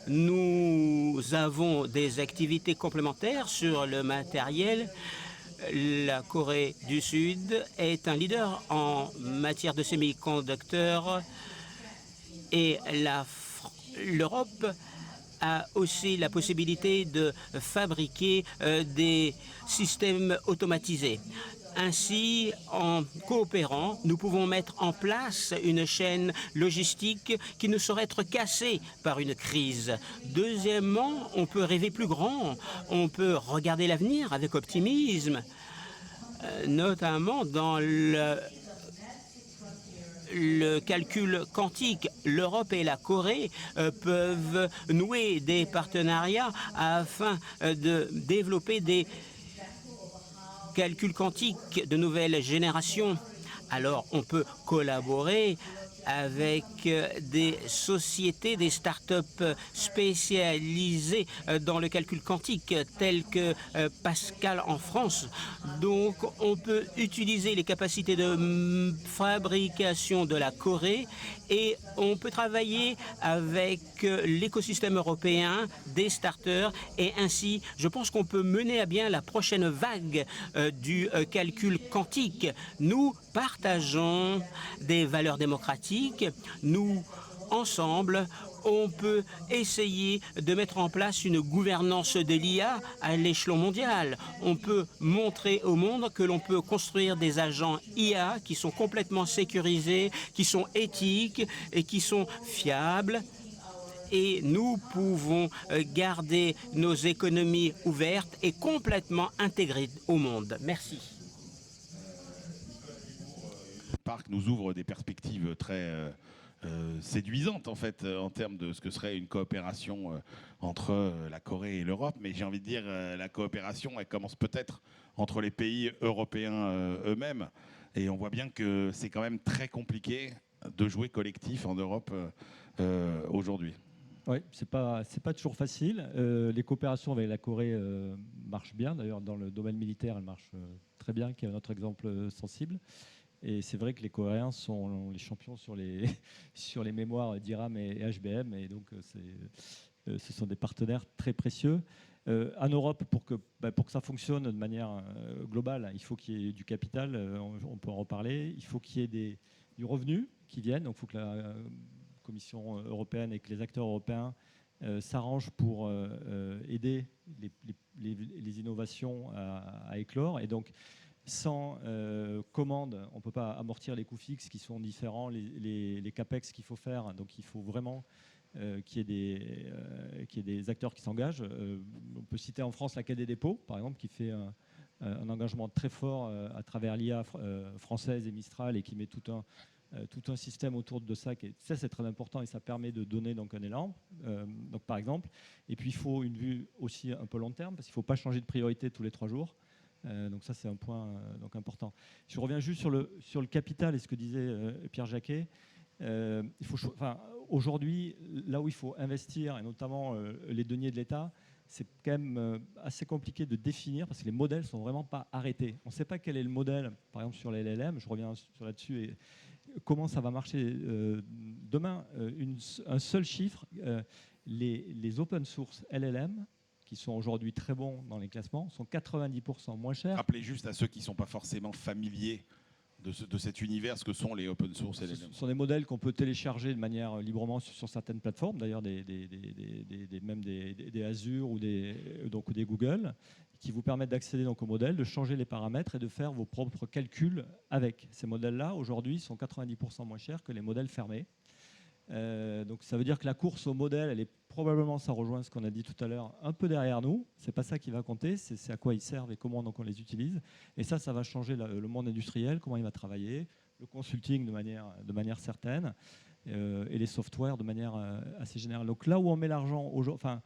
nous avons des activités complémentaires sur le matériel. La Corée du Sud est un leader en matière de semi-conducteurs et l'Europe a aussi la possibilité de fabriquer des systèmes automatisés. Ainsi, en coopérant, nous pouvons mettre en place une chaîne logistique qui ne saurait être cassée par une crise. Deuxièmement, on peut rêver plus grand, on peut regarder l'avenir avec optimisme, notamment dans le calcul quantique. L'Europe et la Corée peuvent nouer des partenariats afin de développer des calculs quantiques de nouvelle génération. Alors, on peut collaborer avec des sociétés, des start-up spécialisées dans le calcul quantique, telles que Pascal en France. Donc, on peut utiliser les capacités de fabrication de la Corée et on peut travailler avec l'écosystème européen des starters et ainsi, je pense qu'on peut mener à bien la prochaine vague du calcul quantique. Nous partageons des valeurs démocratiques. Nous, ensemble, on peut essayer de mettre en place une gouvernance de l'IA à l'échelon mondial. On peut montrer au monde que l'on peut construire des agents IA qui sont complètement sécurisés, qui sont éthiques et qui sont fiables. Et nous pouvons garder nos économies ouvertes et complètement intégrées au monde. Merci. Le parc nous ouvre des perspectives très séduisantes en fait en termes de ce que serait une coopération entre la Corée et l'Europe. Mais j'ai envie de dire la coopération, elle commence peut-être entre les pays européens eux-mêmes. Et on voit bien que c'est quand même très compliqué de jouer collectif en Europe aujourd'hui. Oui, c'est pas toujours facile. Les coopérations avec la Corée marchent bien. D'ailleurs, dans le domaine militaire, elles marchent très bien, qui est notre exemple sensible. Et c'est vrai que les Coréens sont les champions sur les mémoires DRAM et HBM. Et donc, ce sont des partenaires très précieux. En Europe, pour que ça fonctionne de manière globale, il faut qu'il y ait du capital, on peut en reparler. Il faut qu'il y ait du revenu qui vienne. Donc, il faut que la Commission européenne et que les acteurs européens s'arrangent pour aider les innovations à éclore. Et donc, sans commande, on ne peut pas amortir les coûts fixes qui sont différents, les capex qu'il faut faire. Donc, il faut vraiment qu'il y ait des acteurs qui s'engagent. On peut citer en France la Caisse des dépôts, par exemple, qui fait un engagement très fort à travers l'IA française et Mistral et qui met tout un système autour de ça. Ça, c'est très important et ça permet de donner donc un élan, donc, par exemple. Et puis, il faut une vue aussi un peu long terme parce qu'il ne faut pas changer de priorité tous les 3 jours. Donc ça, c'est un point donc important. Je reviens juste sur le capital et ce que disait Pierre Jacquet. Aujourd'hui, là où il faut investir, et notamment les deniers de l'État, c'est quand même assez compliqué de définir parce que les modèles ne sont vraiment pas arrêtés. On ne sait pas quel est le modèle, par exemple sur les LLM, je reviens là-dessus, et comment ça va marcher demain. Un seul chiffre, les open source LLM, qui sont aujourd'hui très bons dans les classements, sont 90% moins chers. Rappelez juste à ceux qui ne sont pas forcément familiers de cet univers, ce que sont les open source LLM. Ce sont des modèles qu'on peut télécharger de manière librement sur certaines plateformes, d'ailleurs même des Azure ou des Google, qui vous permettent d'accéder donc au modèle, de changer les paramètres et de faire vos propres calculs avec. Ces modèles-là, aujourd'hui, sont 90% moins chers que les modèles fermés. Donc ça veut dire que la course au modèle, elle est probablement, ça rejoint ce qu'on a dit tout à l'heure, un peu derrière nous. C'est pas ça qui va compter, c'est à quoi ils servent et comment donc on les utilise. Et ça va changer le monde industriel, comment il va travailler, le consulting de manière certaine, et les softwares de manière assez générale. Donc là où on met l'argent, enfin,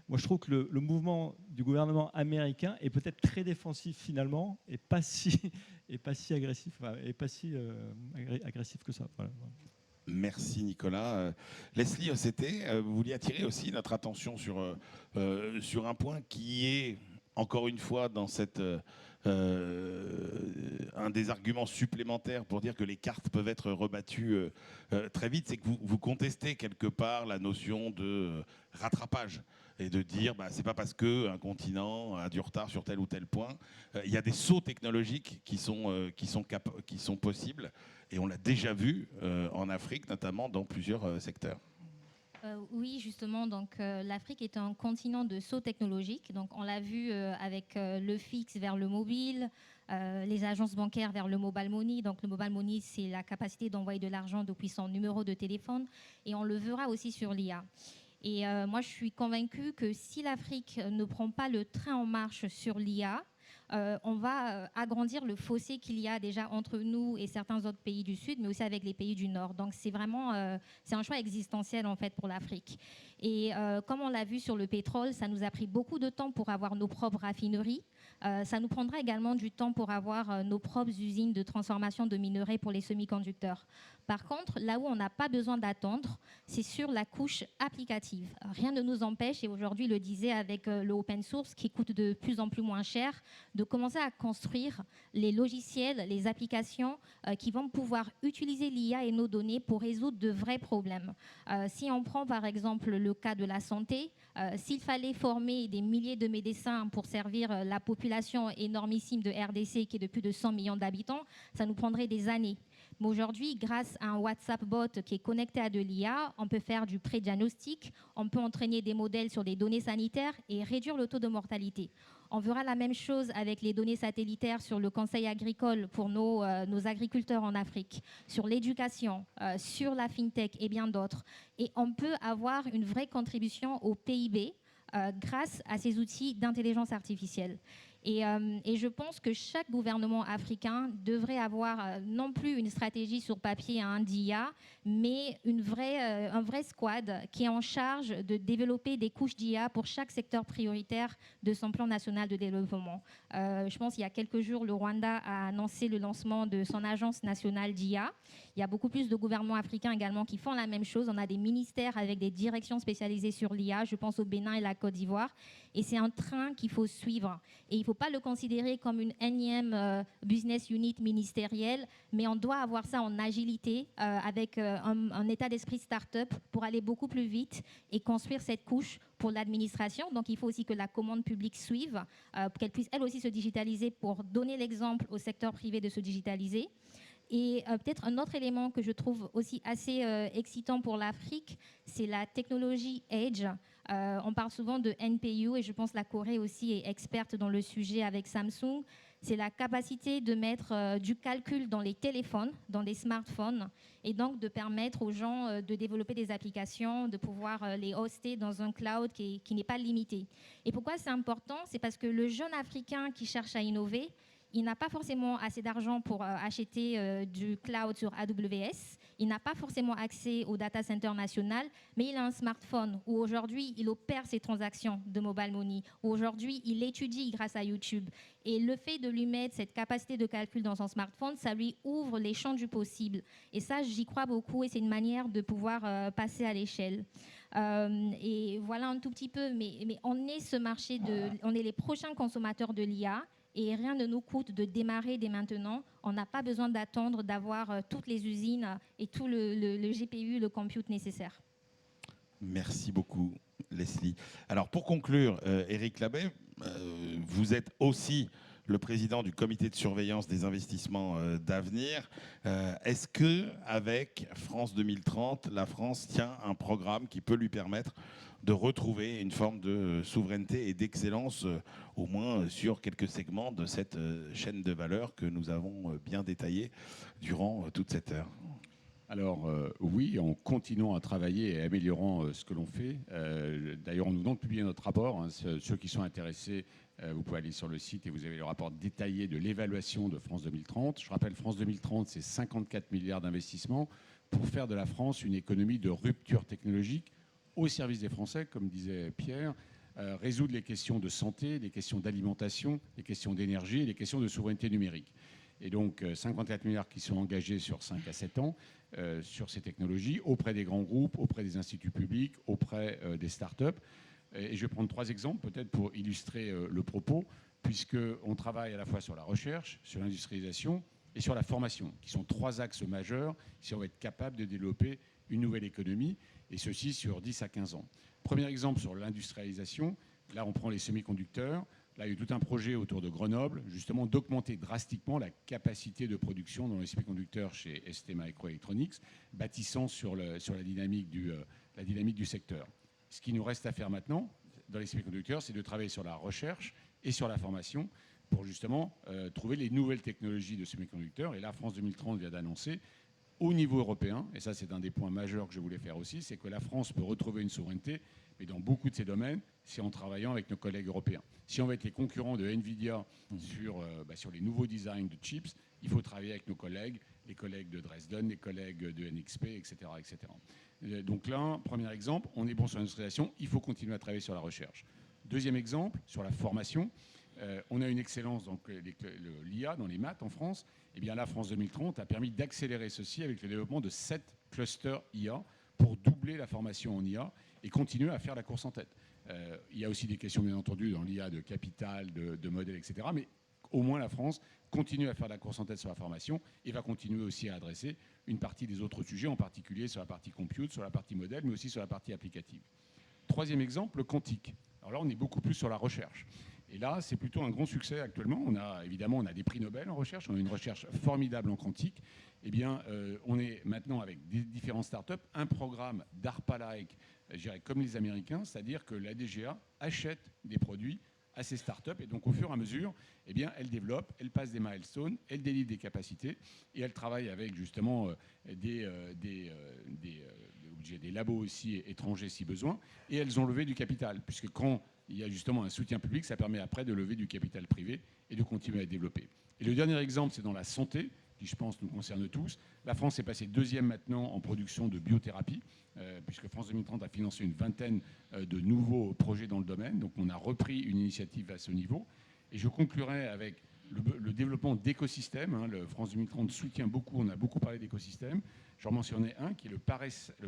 moi je trouve que le mouvement du gouvernement américain est peut-être très défensif finalement, et pas si agressif, agressif que ça. Voilà. Merci Nicolas. Leslie Ossetet, vous vouliez attirer aussi notre attention sur un point qui est, encore une fois, dans un des arguments supplémentaires pour dire que les cartes peuvent être rebattues très vite, c'est que vous contestez quelque part la notion de rattrapage et de dire c'est pas parce qu'un continent a du retard sur tel ou tel point. Il y a des sauts technologiques qui sont possibles. Et on l'a déjà vu en Afrique, notamment dans plusieurs secteurs. Oui, justement. Donc, l'Afrique est un continent de sauts technologiques. Donc, on l'a vu avec le fixe vers le mobile, les agences bancaires vers le mobile money. Donc, le mobile money, c'est la capacité d'envoyer de l'argent depuis son numéro de téléphone. Et on le verra aussi sur l'IA. Et moi, je suis convaincue que si l'Afrique ne prend pas le train en marche sur l'IA, on va agrandir le fossé qu'il y a déjà entre nous et certains autres pays du Sud, mais aussi avec les pays du Nord. Donc c'est vraiment c'est un choix existentiel en fait pour l'Afrique. Et comme on l'a vu sur le pétrole, ça nous a pris beaucoup de temps pour avoir nos propres raffineries. Ça nous prendra également du temps pour avoir nos propres usines de transformation de minerais pour les semi-conducteurs. Par contre, là où on n'a pas besoin d'attendre, c'est sur la couche applicative. Rien ne nous empêche, et aujourd'hui le disait avec le open source qui coûte de plus en plus moins cher, de commencer à construire les logiciels, les applications qui vont pouvoir utiliser l'IA et nos données pour résoudre de vrais problèmes. Si on prend par exemple le cas de la santé, s'il fallait former des milliers de médecins pour servir la population énormissime de RDC qui est de plus de 100 millions d'habitants, ça nous prendrait des années. Mais aujourd'hui, grâce à un WhatsApp bot qui est connecté à de l'IA, on peut faire du pré-diagnostic, on peut entraîner des modèles sur des données sanitaires et réduire le taux de mortalité. On verra la même chose avec les données satellitaires sur le conseil agricole pour nos agriculteurs en Afrique, sur l'éducation, sur la fintech et bien d'autres. Et on peut avoir une vraie contribution au PIB grâce à ces outils d'intelligence artificielle. Et je pense que chaque gouvernement africain devrait avoir non plus une stratégie sur papier d'IA, mais un vrai squad qui est en charge de développer des couches d'IA pour chaque secteur prioritaire de son plan national de développement. Je pense qu'il y a quelques jours, le Rwanda a annoncé le lancement de son agence nationale d'IA. Il y a beaucoup plus de gouvernements africains également qui font la même chose. On a des ministères avec des directions spécialisées sur l'IA. Je pense au Bénin et la Côte d'Ivoire. Et c'est un train qu'il faut suivre. Et il ne faut pas le considérer comme une énième business unit ministérielle, mais on doit avoir ça en agilité avec un état d'esprit start-up pour aller beaucoup plus vite et construire cette couche pour l'administration. Donc, il faut aussi que la commande publique suive, qu'elle puisse elle aussi se digitaliser pour donner l'exemple au secteur privé de se digitaliser. Et peut-être un autre élément que je trouve aussi assez excitant pour l'Afrique, c'est la technologie Edge. On parle souvent de NPU et je pense que la Corée aussi est experte dans le sujet avec Samsung. C'est la capacité de mettre du calcul dans les téléphones, dans les smartphones, et donc de permettre aux gens de développer des applications, de pouvoir les hoster dans un cloud qui n'est pas limité. Et pourquoi c'est important? C'est parce que le jeune Africain qui cherche à innover, il n'a pas forcément assez d'argent pour acheter du cloud sur AWS. Il n'a pas forcément accès au data center national, mais il a un smartphone où aujourd'hui, il opère ses transactions de mobile money, où aujourd'hui, il étudie grâce à YouTube. Et le fait de lui mettre cette capacité de calcul dans son smartphone, ça lui ouvre les champs du possible. Et ça, j'y crois beaucoup et c'est une manière de pouvoir passer à l'échelle. Et voilà un tout petit peu, mais on est ce marché on est les prochains consommateurs de l'IA. Et rien ne nous coûte de démarrer dès maintenant. On n'a pas besoin d'attendre d'avoir toutes les usines et tout le GPU, le compute nécessaire. Merci beaucoup, Leslie. Alors, pour conclure, Éric Labey, vous êtes aussi le président du comité de surveillance des investissements d'avenir. Est-ce que avec France 2030, la France tient un programme qui peut lui permettre de retrouver une forme de souveraineté et d'excellence, au moins sur quelques segments de cette chaîne de valeur que nous avons bien détaillée durant toute cette heure? Alors oui, en continuant à travailler et améliorant ce que l'on fait. D'ailleurs, nous venons de publier notre rapport. Hein. Ceux qui sont intéressés, vous pouvez aller sur le site et vous avez le rapport détaillé de l'évaluation de France 2030. Je rappelle, France 2030, c'est 54 milliards d'investissements pour faire de la France une économie de rupture technologique au service des Français, comme disait Pierre, résoudre les questions de santé, les questions d'alimentation, les questions d'énergie et les questions de souveraineté numérique. Et donc 54 milliards qui sont engagés sur 5 à 7 ans sur ces technologies, auprès des grands groupes, auprès des instituts publics, auprès des startups. Et je vais prendre 3 exemples peut-être pour illustrer le propos, puisqu'on travaille à la fois sur la recherche, sur l'industrialisation et sur la formation, qui sont 3 axes majeurs si on veut être capable de développer une nouvelle économie, et ceci sur 10 à 15 ans. Premier exemple sur l'industrialisation, là on prend les semi-conducteurs. Là, il y a eu tout un projet autour de Grenoble, justement, d'augmenter drastiquement la capacité de production dans les semi-conducteurs chez ST Microelectronics, bâtissant sur la dynamique du secteur. Ce qui nous reste à faire maintenant, dans les semi-conducteurs, c'est de travailler sur la recherche et sur la formation pour justement trouver les nouvelles technologies de semi-conducteurs. Et là, France 2030 vient d'annoncer, au niveau européen, et ça c'est un des points majeurs que je voulais faire aussi, c'est que la France peut retrouver une souveraineté, mais dans beaucoup de ces domaines, c'est en travaillant avec nos collègues européens. Si on veut être les concurrents de NVIDIA sur les nouveaux designs de chips, il faut travailler avec nos collègues, les collègues de Dresden, les collègues de NXP, etc. etc. Donc là, premier exemple, on est bon sur l'industrialisation, il faut continuer à travailler sur la recherche. Deuxième exemple, sur la formation. On a une excellence dans l'IA, dans les maths en France. Et bien là, France 2030 a permis d'accélérer ceci avec le développement de 7 clusters IA pour doubler la formation en IA et continuer à faire la course en tête. Il y a aussi des questions, bien entendu, dans l'IA de capital, de modèles, etc. Mais au moins, la France continue à faire la course en tête sur la formation et va continuer aussi à adresser une partie des autres sujets, en particulier sur la partie compute, sur la partie modèle, mais aussi sur la partie applicative. Troisième exemple, le quantique. Alors là, on est beaucoup plus sur la recherche. Et là, c'est plutôt un grand succès actuellement. On a des prix Nobel en recherche. On a une recherche formidable en quantique. Eh bien, on est maintenant avec des différentes startups, un programme DARPA-like, je dirais comme les Américains, c'est-à-dire que la DGA achète des produits à ces startups. Et donc, au fur et à mesure, eh bien, elle développe, elle passe des milestones, elle délivre des capacités et elle travaille avec justement des labos aussi étrangers si besoin. Et elles ont levé du capital, puisque quand il y a justement un soutien public, ça permet après de lever du capital privé et de continuer à développer. Et le dernier exemple, c'est dans la santé, qui je pense nous concerne tous. La France est passée 2e maintenant en production de biothérapie, puisque France 2030 a financé une vingtaine de nouveaux projets dans le domaine. Donc on a repris une initiative à ce niveau. Et je conclurai avec le développement d'écosystèmes. Hein. Le France 2030 soutient beaucoup, on a beaucoup parlé d'écosystèmes. J'en mentionnais un qui est le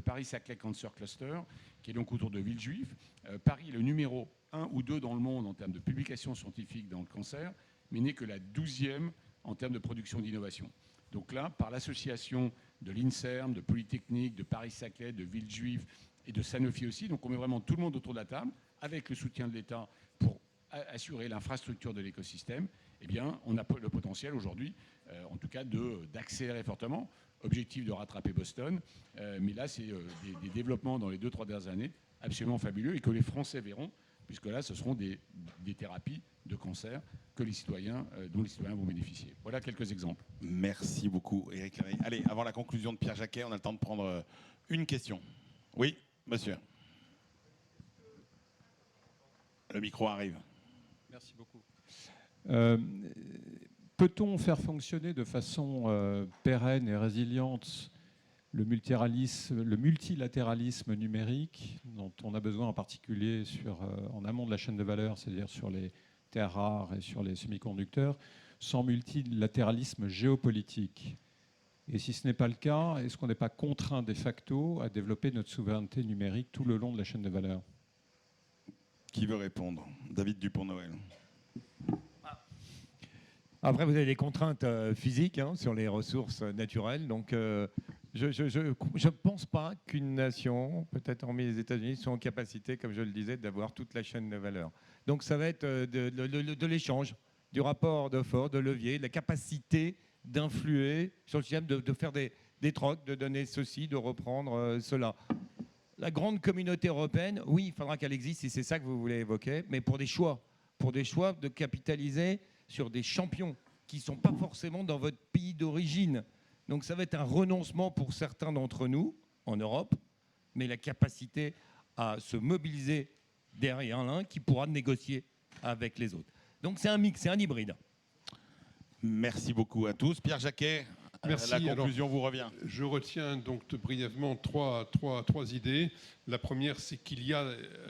Paris-Saclay Cancer Cluster, qui est donc autour de Villejuif. Paris est le numéro 1 ou 2 dans le monde en termes de publications scientifiques dans le cancer, mais n'est que la 12e en termes de production d'innovation. Donc là, par l'association de l'INSERM, de Polytechnique, de Paris-Saclay, de Villejuif et de Sanofi aussi, donc on met vraiment tout le monde autour de la table, avec le soutien de l'État pour assurer l'infrastructure de l'écosystème. Eh bien, on a le potentiel aujourd'hui, en tout cas, d'accélérer fortement. Objectif de rattraper Boston. Mais là, c'est des développements dans les 2-3 dernières années absolument fabuleux et que les Français verront, puisque là, ce seront des thérapies de cancer dont les citoyens vont bénéficier. Voilà quelques exemples. Merci beaucoup, Éric Léry. Allez, avant la conclusion de Pierre Jacquet, on a le temps de prendre une question. Oui, monsieur. Le micro arrive. Merci beaucoup. Peut-on faire fonctionner de façon pérenne et résiliente le multilatéralisme numérique dont on a besoin en particulier en amont de la chaîne de valeur, c'est-à-dire sur les terres rares et sur les semi-conducteurs, sans multilatéralisme géopolitique? Et si ce n'est pas le cas, est-ce qu'on n'est pas contraint de facto à développer notre souveraineté numérique tout le long de la chaîne de valeur? Qui veut répondre? David Dupont-Noël. Après, vous avez des contraintes physiques sur les ressources naturelles. Donc, je ne pense pas qu'une nation, peut-être hormis les États-Unis, soit en capacité, comme je le disais, d'avoir toute la chaîne de valeur. Donc, ça va être de l'échange. du rapport de force, de levier, de la capacité d'influer sur le système, de faire des trocs, de donner ceci, de reprendre cela. La grande communauté européenne, oui, il faudra qu'elle existe si c'est ça que vous voulez évoquer, mais pour des choix de capitaliser sur des champions qui ne sont pas forcément dans votre pays d'origine. Donc ça va être un renoncement pour certains d'entre nous en Europe, mais la capacité à se mobiliser derrière l'un qui pourra négocier avec les autres. Donc c'est un mix, c'est un hybride. Merci beaucoup à tous. Pierre Jacquet, Merci. la conclusion vous revient. Je retiens donc brièvement trois idées. La première, c'est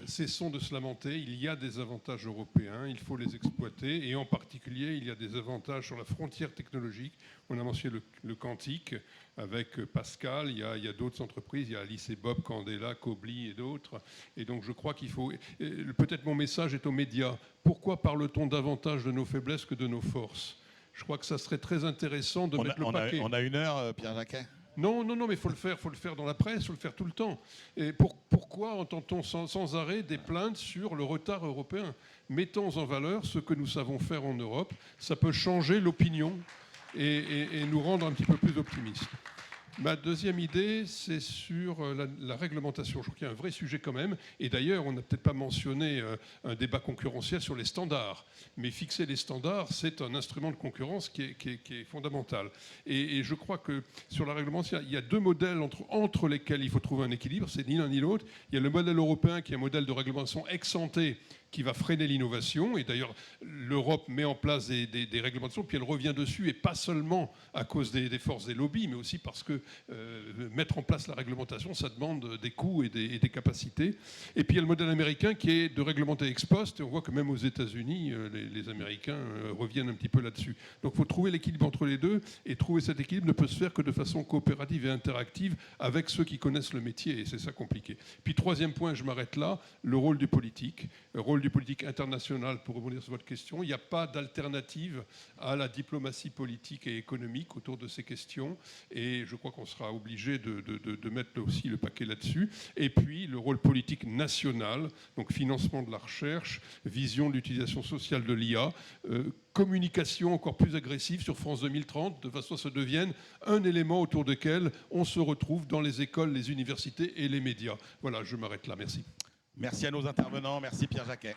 cessons de se lamenter, il y a des avantages européens, il faut les exploiter, et en particulier, il y a des avantages sur la frontière technologique. On a mentionné le quantique avec Pascal, il y a d'autres entreprises, il y a Alice et Bob, Candela, Kobli et d'autres. Et donc je crois qu'il faut... Peut-être mon message est aux médias. Pourquoi parle-t-on davantage de nos faiblesses que de nos forces ? Je crois que ça serait très intéressant de mettre le paquet. On a 1 heure, Pierre Jacquet ? Non, mais il faut le faire dans la presse, il faut le faire tout le temps. Et pourquoi entend-on sans arrêt des plaintes sur le retard européen ? Mettons en valeur ce que nous savons faire en Europe. Ça peut changer l'opinion et nous rendre un petit peu plus optimistes. Ma deuxième idée, c'est sur la réglementation. Je crois qu'il y a un vrai sujet quand même. Et d'ailleurs, on n'a peut-être pas mentionné un débat concurrentiel sur les standards. Mais fixer les standards, c'est un instrument de concurrence qui est fondamental. Et je crois que sur la réglementation, il y a 2 modèles entre lesquels il faut trouver un équilibre. C'est ni l'un ni l'autre. Il y a le modèle européen qui est un modèle de réglementation ex ante qui va freiner l'innovation. Et d'ailleurs, l'Europe met en place des réglementations, puis elle revient dessus, et pas seulement à cause des forces des lobbies, mais aussi parce que mettre en place la réglementation, ça demande des coûts et des capacités. Et puis il y a le modèle américain qui est de réglementer ex post, et on voit que même aux États-Unis, les Américains reviennent un petit peu là-dessus. Donc il faut trouver l'équilibre entre les deux, et trouver cet équilibre ne peut se faire que de façon coopérative et interactive avec ceux qui connaissent le métier, et c'est ça compliqué. Puis troisième point, je m'arrête là, le rôle du politique. Le rôle du politique international, pour rebondir sur votre question. Il n'y a pas d'alternative à la diplomatie politique et économique autour de ces questions, et je crois qu'on sera obligé de mettre aussi le paquet là-dessus. Et puis le rôle politique national, donc financement de la recherche, vision de l'utilisation sociale de l'IA, communication encore plus agressive sur France 2030, de façon à ce que ça devienne un élément autour duquel on se retrouve dans les écoles, les universités et les médias. Voilà, je m'arrête là. Merci. Merci à nos intervenants. Merci Pierre Jacquet.